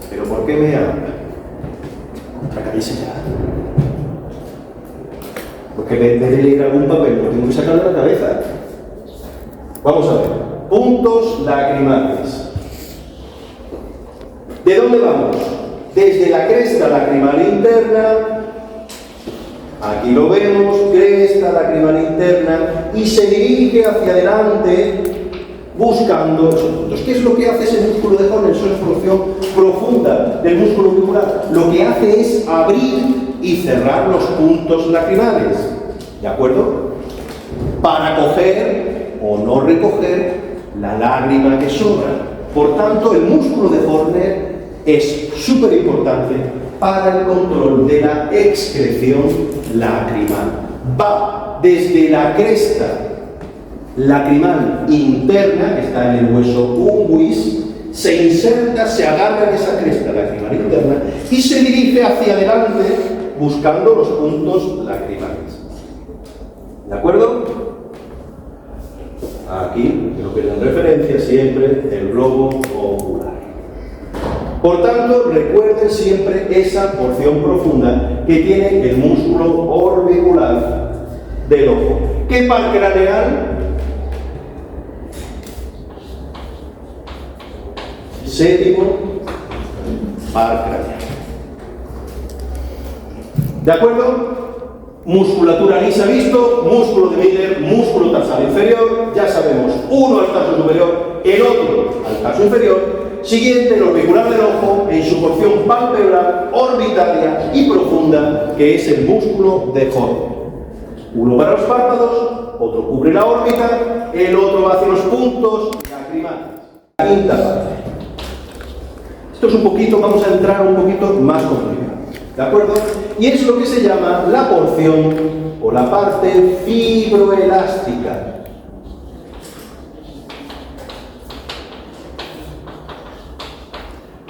A: ¿Pero por qué me habla? Cállese ya. Porque debe leer algún papel, lo tengo que sacar de la cabeza. Vamos a ver. Puntos lacrimales. ¿De dónde vamos? Desde la cresta lacrimal interna, aquí lo vemos, cresta lacrimal interna, y se dirige hacia adelante buscando esos puntos. ¿Qué es lo que hace ese músculo de Horner? Es una porción profunda del músculo ocular. Lo que hace es abrir y cerrar los puntos lacrimales. ¿De acuerdo? Para coger o no recoger la lágrima que sobra. Por tanto, el músculo de Horner es súper importante para el control de la excreción lacrimal. Va desde la cresta lacrimal interna, que está en el hueso unguis, se inserta, se agarra en esa cresta lacrimal interna y se dirige hacia adelante buscando los puntos lacrimales. ¿De acuerdo? Aquí creo que en referencia siempre el globo ocular. Por tanto, recuerden siempre esa porción profunda que tiene el músculo orbicular del ojo. ¿Qué par craneal? Séptimo par craneal. ¿De acuerdo? Musculatura lisa visto, músculo de Miller, músculo tarsal inferior, ya sabemos, uno al tarso superior, el otro al tarso inferior. Siguiente, el orbicular del ojo en su porción palpebral, orbitaria y profunda, que es el músculo de Horner. Uno para los párpados, otro cubre la órbita, el otro va hacia los puntos lacrimales. La quinta parte. Esto es un poquito, vamos a entrar un poquito más complicado. ¿De acuerdo? Y es lo que se llama la porción o la parte fibroelástica.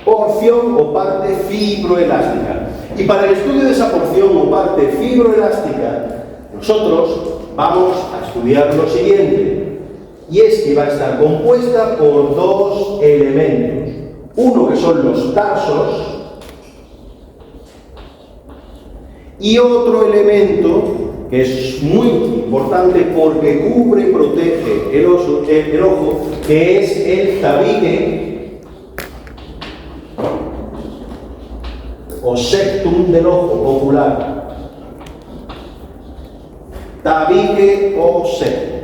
A: Porción o parte fibroelástica. Y para el estudio de esa porción o parte fibroelástica, nosotros vamos a estudiar lo siguiente. Y es que va a estar compuesta por dos elementos. Uno que son los tarsos y otro elemento que es muy importante porque cubre y protege el ojo, que es el tabique o septum del ojo ocular. Tabique o septum.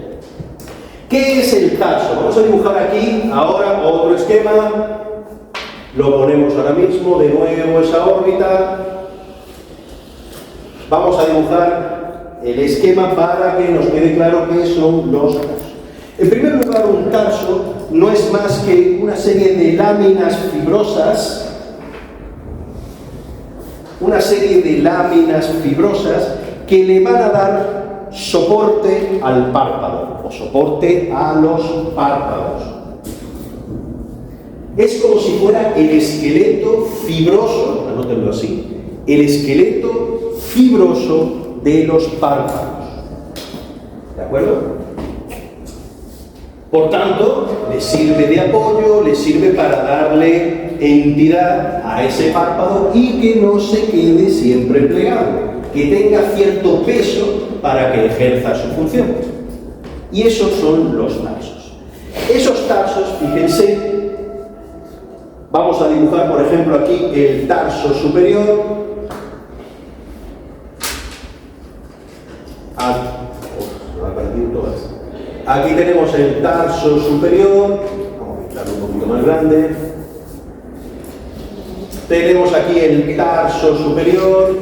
A: ¿Qué es el tarso? Vamos a dibujar aquí ahora otro esquema. Lo ponemos ahora mismo, de nuevo esa órbita. Vamos a dibujar el esquema para que nos quede claro qué son los tarsos. En primer lugar, un tarso no es más que una serie de láminas fibrosas, que le van a dar soporte al párpado o soporte a los párpados. Es como si fuera el esqueleto fibroso, anótenlo así, el esqueleto fibroso de los párpados. ¿De acuerdo? Por tanto, le sirve de apoyo, le sirve para darle entidad a ese párpado y que no se quede siempre plegado, que tenga cierto peso para que ejerza su función. Y esos son los tarsos. Esos tarsos, fíjense, vamos a dibujar, por ejemplo, aquí el tarso superior. Aquí tenemos el tarso superior. Vamos a pintarlo un poquito más grande. Tenemos aquí el tarso superior.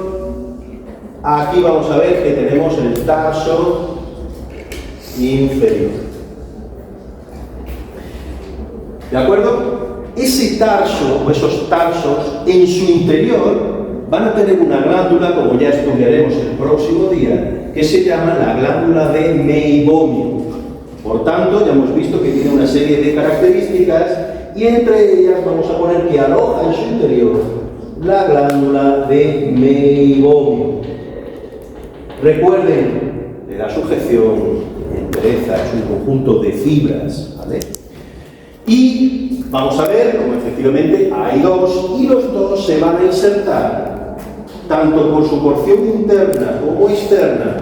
A: Aquí vamos a ver que tenemos el tarso inferior. ¿De acuerdo? Ese tarso, o esos tarsos, en su interior van a tener una glándula, como ya estudiaremos el próximo día, que se llama la glándula de Meibomio. Por tanto, ya hemos visto que tiene una serie de características y entre ellas vamos a poner que aloja en su interior la glándula de Meibomio. Recuerden, de la sujeción, entereza, es un conjunto de fibras, ¿vale? Y vamos a ver cómo efectivamente hay dos, y los dos se van a insertar, tanto por su porción interna como externa,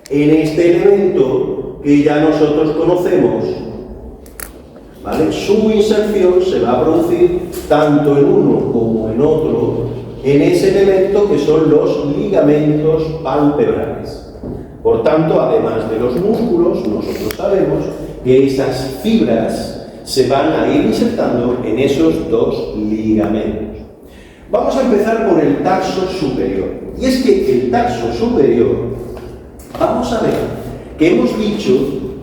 A: en este elemento que ya nosotros conocemos, ¿vale? Su inserción se va a producir tanto en uno como en otro, en ese elemento que son los ligamentos palpebrales. Por tanto, además de los músculos, nosotros sabemos que esas fibras se van a ir insertando en esos dos ligamentos. Vamos a empezar por el tarso superior. Y es que el tarso superior, vamos a ver que hemos dicho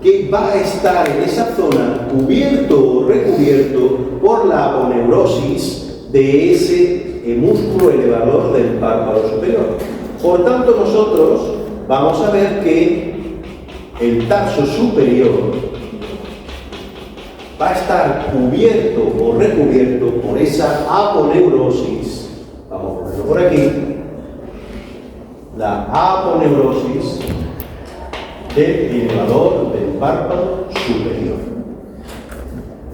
A: que va a estar en esa zona cubierto o recubierto por la aponeurosis de ese músculo elevador del párpado superior. Por tanto, nosotros vamos a ver que el tarso superior va a estar cubierto o recubierto por esa aponeurosis. Vamos a ponerlo por aquí. La aponeurosis del elevador del párpado superior.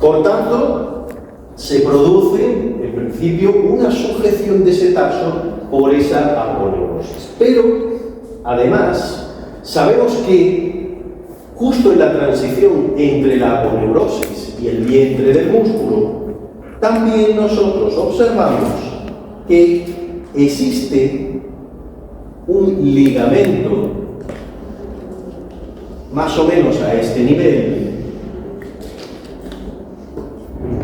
A: Por tanto, se produce en principio una sujeción de ese tarso por esa aponeurosis. Pero, además, sabemos que justo en la transición entre la aponeurosis y el vientre del músculo, también nosotros observamos que existe un ligamento más o menos a este nivel,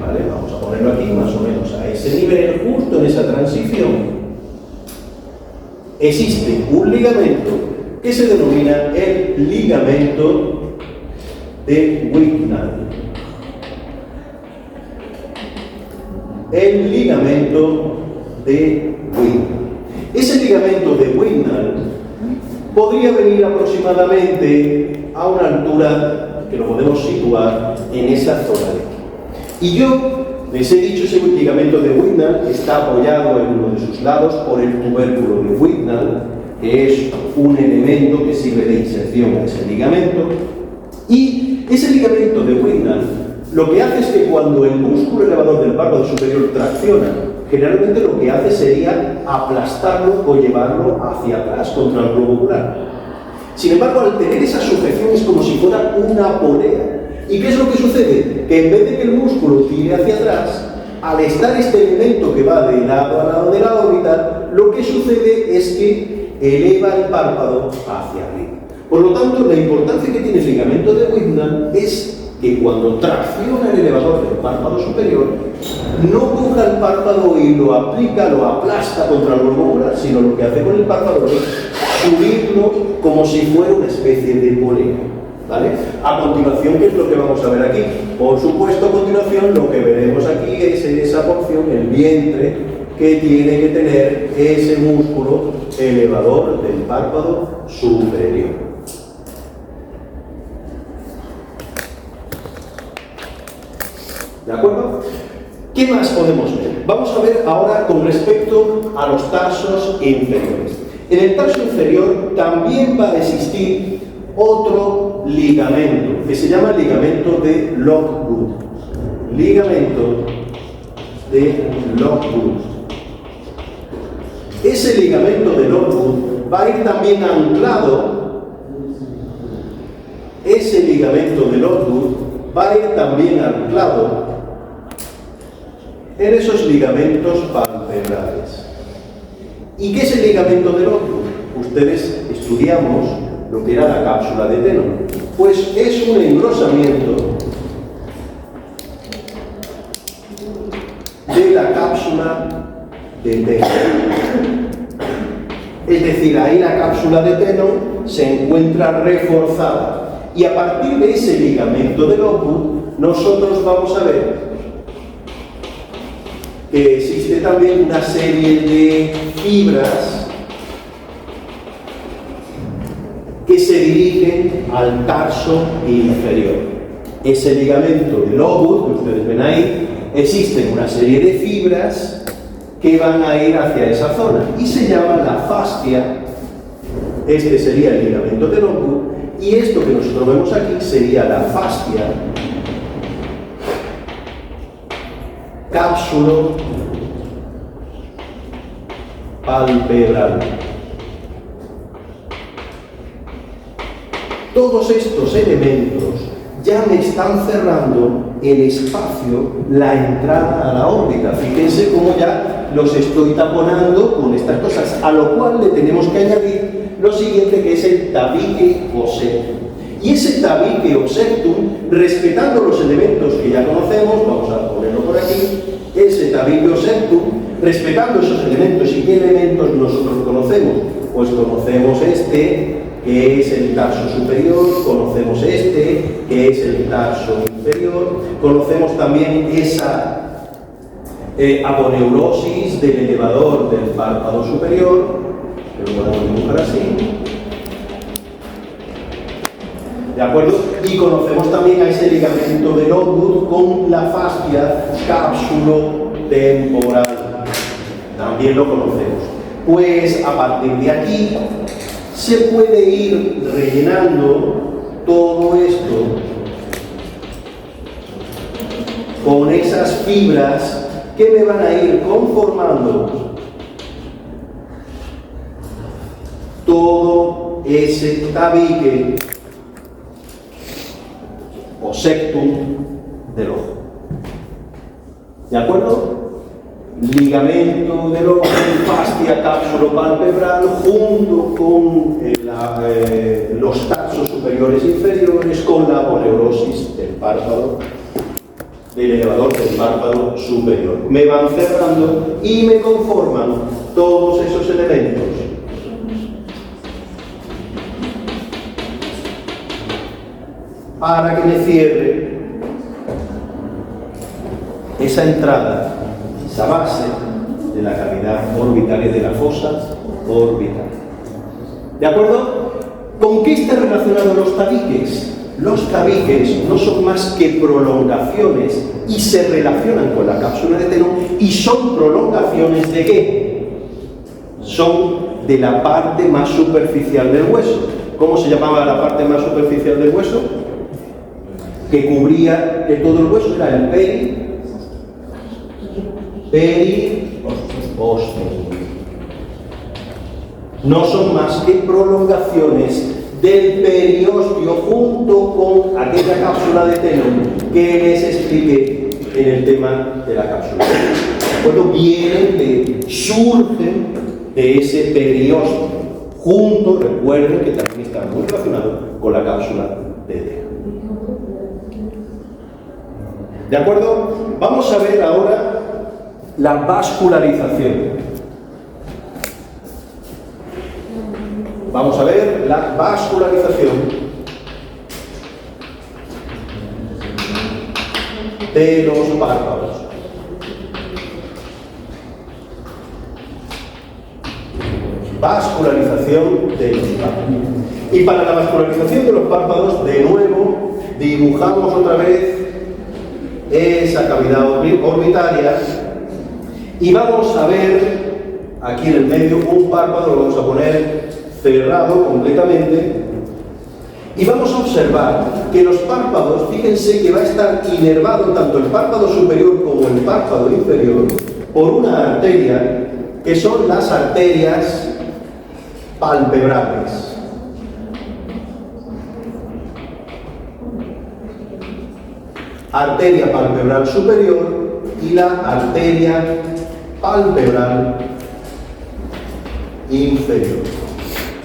A: ¿vale? Vamos a ponerlo aquí, más o menos a ese nivel, justo en esa transición, existe un ligamento que se denomina el ligamento de Wittmann. El ligamento de Wittmann. Ese ligamento de Wignall podría venir aproximadamente a una altura que lo podemos situar en esa zona de aquí. Y yo les he dicho, ese ligamento de Wignall está apoyado en uno de sus lados por el tubérculo de Wignall, que es un elemento que sirve de inserción a ese ligamento. Y ese ligamento de Wignall lo que hace es que cuando el músculo elevador del párpado superior tracciona, generalmente lo que hace sería aplastarlo o llevarlo hacia atrás contra el globo ocular. Sin embargo, al tener esa sujeción es como si fuera una polea. ¿Y qué es lo que sucede? Que en vez de que el músculo tire hacia atrás, al estar este elemento que va de lado a lado de la órbita, lo que sucede es que eleva el párpado hacia arriba. Por lo tanto, la importancia que tiene el ligamento de Wignall es que cuando tracciona el elevador del párpado superior, no coja el párpado y lo aplica, lo aplasta contra el globo ocular, sino lo que hace con el párpado es subirlo como si fuera una especie de polea. ¿Vale? A continuación, ¿qué es lo que vamos a ver aquí? Por supuesto, a continuación, lo que veremos aquí es esa porción, el vientre, que tiene que tener ese músculo elevador del párpado superior. ¿De acuerdo? ¿Qué más podemos ver? Vamos a ver ahora con respecto a los tarsos inferiores. En el tarso inferior también va a existir otro ligamento, que se llama ligamento de Lockwood. Ligamento de Lockwood. Ese ligamento de Lockwood va a ir también anclado. Ese ligamento de Lockwood va a ir también anclado en esos ligamentos palpebrales. ¿Y qué es el ligamento de Lockwood? Ustedes estudiamos lo que era la cápsula de Tenon. Pues es un engrosamiento de la cápsula de Tenon. Es decir, ahí la cápsula de Tenon se encuentra reforzada. Y a partir de ese ligamento de Lockwood, nosotros vamos a ver que existe también una serie de fibras que se dirigen al tarso inferior. Ese ligamento de Lockwood, que ustedes ven ahí, existen una serie de fibras que van a ir hacia esa zona y se llama la fascia. Este sería el ligamento de Lockwood y esto que nosotros vemos aquí sería la fascia cápsulo palpebral. Todos estos elementos ya me están cerrando el espacio, la entrada a la órbita. Fíjense cómo ya los estoy taponando con estas cosas, a lo cual le tenemos que añadir lo siguiente, que es el tabique o septum. Y ese tabique o septum, respetando los elementos que ya conocemos, vamos a ponerlo por aquí, ese tabique o septum, respetando esos elementos. ¿Y qué elementos nosotros conocemos? Pues conocemos este, que es el tarso superior, conocemos este, que es el tarso inferior, conocemos también esa aponeurosis del elevador del párpado superior, que lo podemos dibujar así. ¿De acuerdo? Y conocemos también a ese ligamento de Lockwood con la fascia cápsulo temporal. También lo conocemos. Pues a partir de aquí se puede ir rellenando todo esto con esas fibras que me van a ir conformando todo ese tabique o septum del ojo. ¿De acuerdo? Ligamento del ojo, fascia cápsulo palpebral, junto con los tarsos superiores e inferiores, con la aponeurosis del párpado, del elevador del párpado superior. Me van cerrando y me conforman todos esos elementos. Para que me cierre esa entrada, esa base, de la cavidad orbitaria, de la fosa orbital. ¿De acuerdo? ¿Con qué están relacionados los tabiques? Los tabiques no son más que prolongaciones y se relacionan con la cápsula de Tenno y son prolongaciones ¿de qué? Son de la parte más superficial del hueso. ¿Cómo se llamaba la parte más superficial del hueso? Que cubría que todo el hueso era el periósteo. No son más que prolongaciones del periósteo junto con aquella cápsula de Tenno que les expliqué en el tema de la cápsula. Cuando surgen de ese periósteo, junto, recuerden que también está muy relacionado con la cápsula de Tenno. ¿De acuerdo? Vamos a ver ahora la vascularización. Vamos a ver la vascularización de los párpados. Vascularización de los párpados. Y para la vascularización de los párpados, de nuevo, dibujamos otra vez esa cavidad orbitaria y vamos a ver aquí en el medio un párpado, lo vamos a poner cerrado completamente y vamos a observar que los párpados, fíjense que va a estar inervado tanto el párpado superior como el párpado inferior por una arteria que son las arterias palpebrales. Arteria palpebral superior y la arteria palpebral inferior.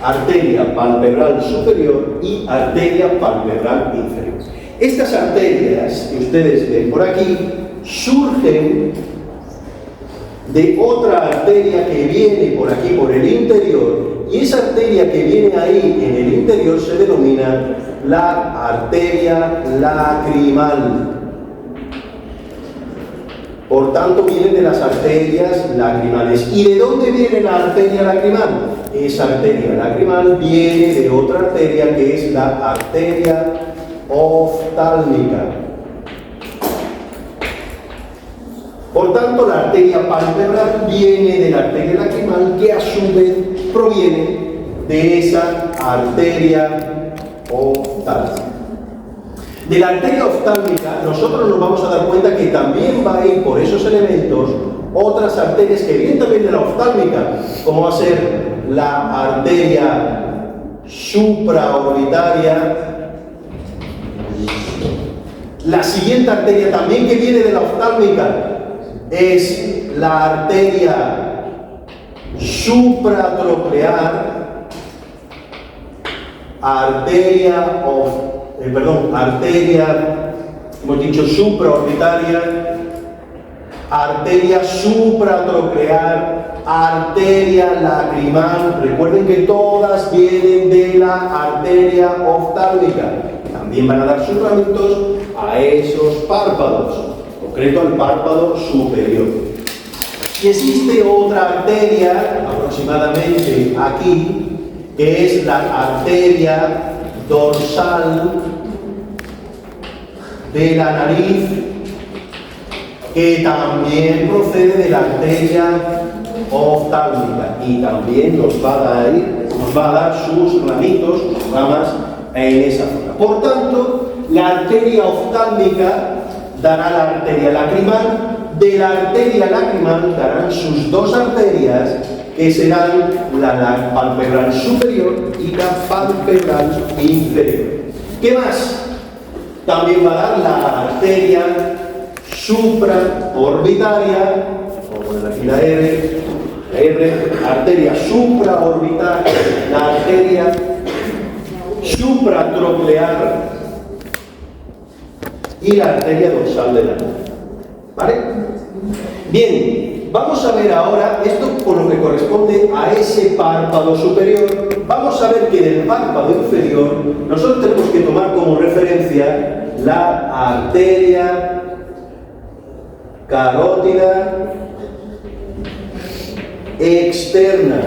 A: Arteria palpebral superior y arteria palpebral inferior. Estas arterias que ustedes ven por aquí surgen de otra arteria que viene por aquí, por el interior, y esa arteria que viene ahí en el interior se denomina la arteria lacrimal. Por tanto, viene de las arterias lacrimales. ¿Y de dónde viene la arteria lacrimal? Esa arteria lacrimal viene de otra arteria que es la arteria oftálmica. Por tanto, la arteria palpebral viene de la arteria lacrimal que a su vez proviene de esa arteria oftálmica. De la arteria oftálmica nosotros nos vamos a dar cuenta que también va a ir por esos elementos otras arterias que vienen también de la oftálmica, como va a ser la arteria supraorbitaria. La siguiente arteria también que viene de la oftálmica es la arteria supratroclear, hemos dicho supraorbitaria, arteria supratroclear, arteria lacrimal. Recuerden que todas vienen de la arteria oftálmica. También van a dar suplementos a esos párpados, en concreto al párpado superior. Y existe otra arteria, aproximadamente aquí, que es la arteria dorsal de la nariz, que también procede de la arteria oftálmica y también nos va a dar sus ramitos, sus ramas en esa zona. Por tanto, la arteria oftálmica dará la arteria lacrimal, de la arteria lacrimal darán sus dos arterias, que serán la palpebral superior y la palpebral inferior. ¿Qué más? También va a dar la arteria supraorbitaria, vamos a poner aquí la R, arteria supraorbitaria, la arteria supratroclear y la arteria dorsal de la nariz. ¿Vale? Bien, vamos a ver ahora esto por lo que corresponde a ese párpado superior. Vamos a ver que del párpado inferior nosotros tenemos que tomar como referencia la arteria carótida externa.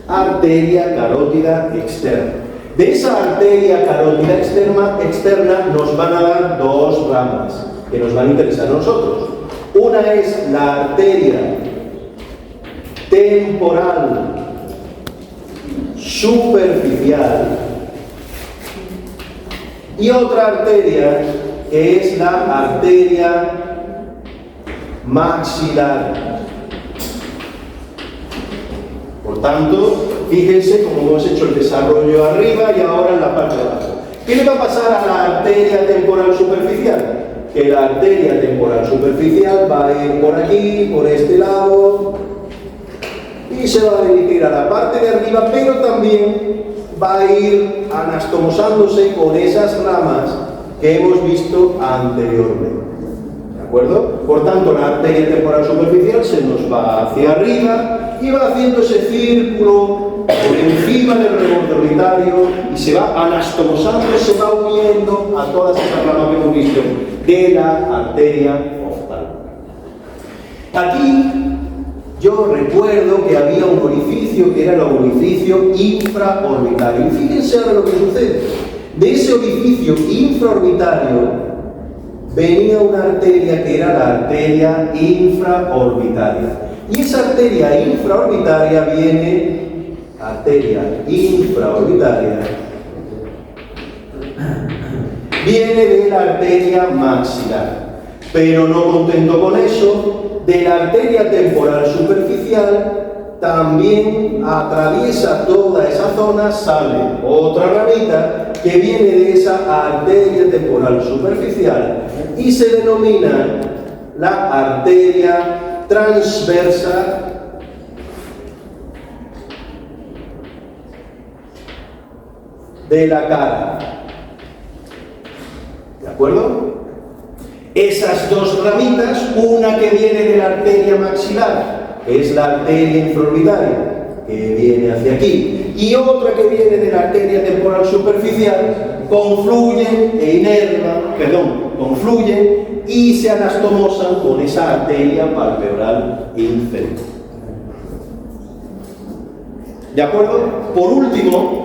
A: Arteria carótida externa. De esa arteria carótida externa nos van a dar dos ramas que nos van a interesar a nosotros. Una es la arteria temporal superficial y otra arteria que es la arteria maxilar. Por tanto, fíjense cómo hemos hecho el desarrollo arriba y ahora en la parte de abajo. ¿Qué le va a pasar a la arteria temporal superficial? Que la arteria temporal superficial va a ir por aquí, por este lado, y se va a dirigir a la parte de arriba, pero también va a ir anastomosándose con esas ramas que hemos visto anteriormente. ¿De acuerdo? Por tanto, la arteria temporal superficial se nos va hacia arriba y va haciendo ese círculo por encima del reborde orbitario y se va anastomosando, se va uniendo a todas esas ramas que hemos visto de la arteria oftálmica. Aquí yo recuerdo que había un orificio que era el orificio infraorbitario. Y fíjense ahora lo que sucede. De ese orificio infraorbitario venía una arteria que era la arteria infraorbitaria. Y esa arteria infraorbitaria viene de la arteria maxilar. Pero no contento con eso, de la arteria temporal superficial también atraviesa toda esa zona, sale otra ramita que viene de esa arteria temporal superficial y se denomina la arteria transversa de la cara. ¿De acuerdo? Esas dos ramitas, una que viene de la arteria maxilar, que es la arteria infraorbitaria, que viene hacia aquí, y otra que viene de la arteria temporal superficial, confluyen y se anastomosan con esa arteria palpebral inferior. ¿De acuerdo? Por último,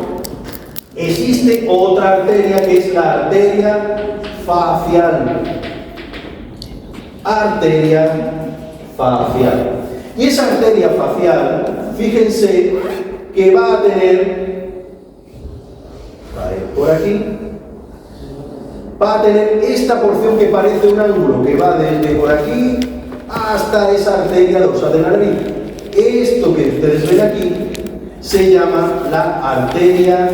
A: existe otra arteria que es la arteria facial. Y esa arteria facial, fíjense que va a tener, va a ir por aquí, va a tener esta porción que parece un ángulo que va desde por aquí hasta esa arteria dorsal de la nariz. Esto que ustedes ven aquí se llama la arteria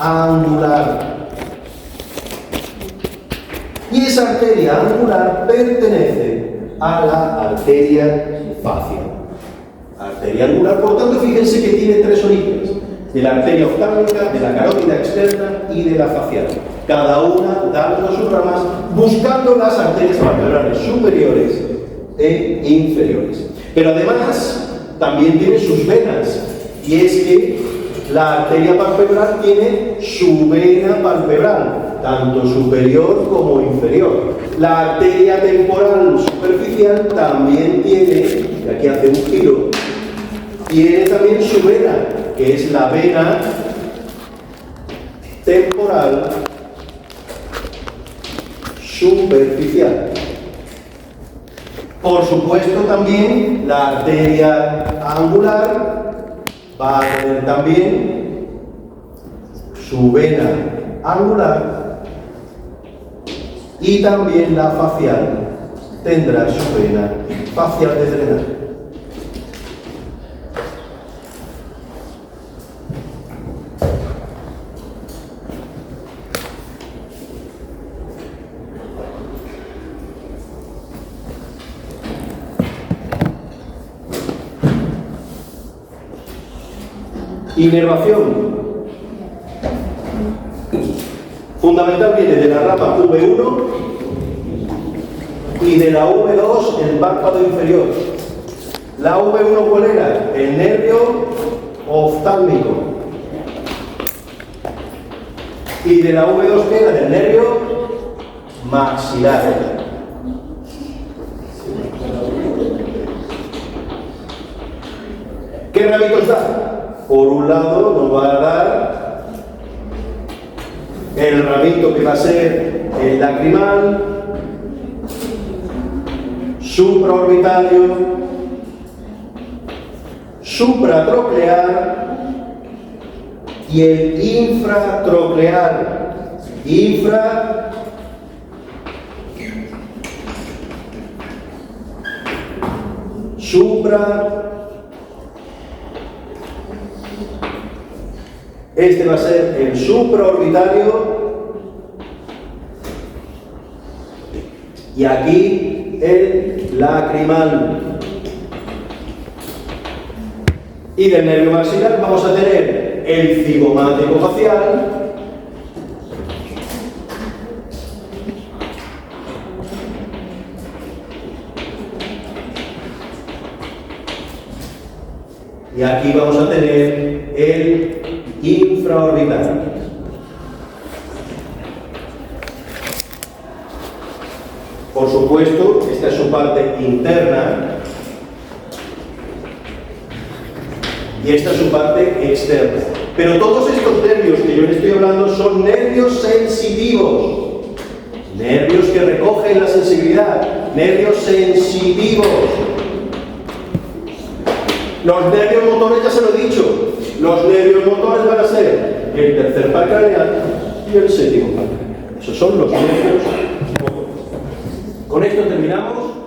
A: angular. Y esa arteria angular pertenece a la arteria facial. Arteria angular, por tanto, fíjense que tiene tres orígenes: de la arteria oftálmica, de la carótida externa y de la facial. Cada una dando sus ramas, buscando las arterias palpebrales superiores e inferiores. Pero además, también tiene sus venas, y es que la arteria palpebral tiene su vena palpebral, tanto superior como inferior. La arteria temporal superficial también tiene, y aquí hace un giro, tiene también su vena, que es la vena temporal superficial. Por supuesto, también la arteria angular va a tener también su vena angular y también la facial tendrá su vena facial de drenaje. Inervación fundamental viene de la rama V1 y de la V2 el párpado inferior. La V1, ¿cuál era? El nervio oftálmico. Y de la V2, ¿qué era? Del nervio maxilar. ¿Qué ramitos da? Por un lado nos va a dar el ramito que va a ser el lacrimal, supraorbitario, supratroclear y el infratroclear. Supra. Este va a ser el supraorbitario. Y aquí el lacrimal. Y del nervio maxilar vamos a tener el cigomático facial, y aquí vamos a tener el infraorbital. Por supuesto, esta es su parte interna y esta es su parte externa. Pero todos estos nervios que yo les estoy hablando son nervios sensitivos, nervios que recogen la sensibilidad, nervios sensitivos. Los nervios motores ya se lo he dicho, los nervios motores van a ser el tercer par craneal y el séptimo par craneal. Esos son los nervios motores. Con esto terminamos.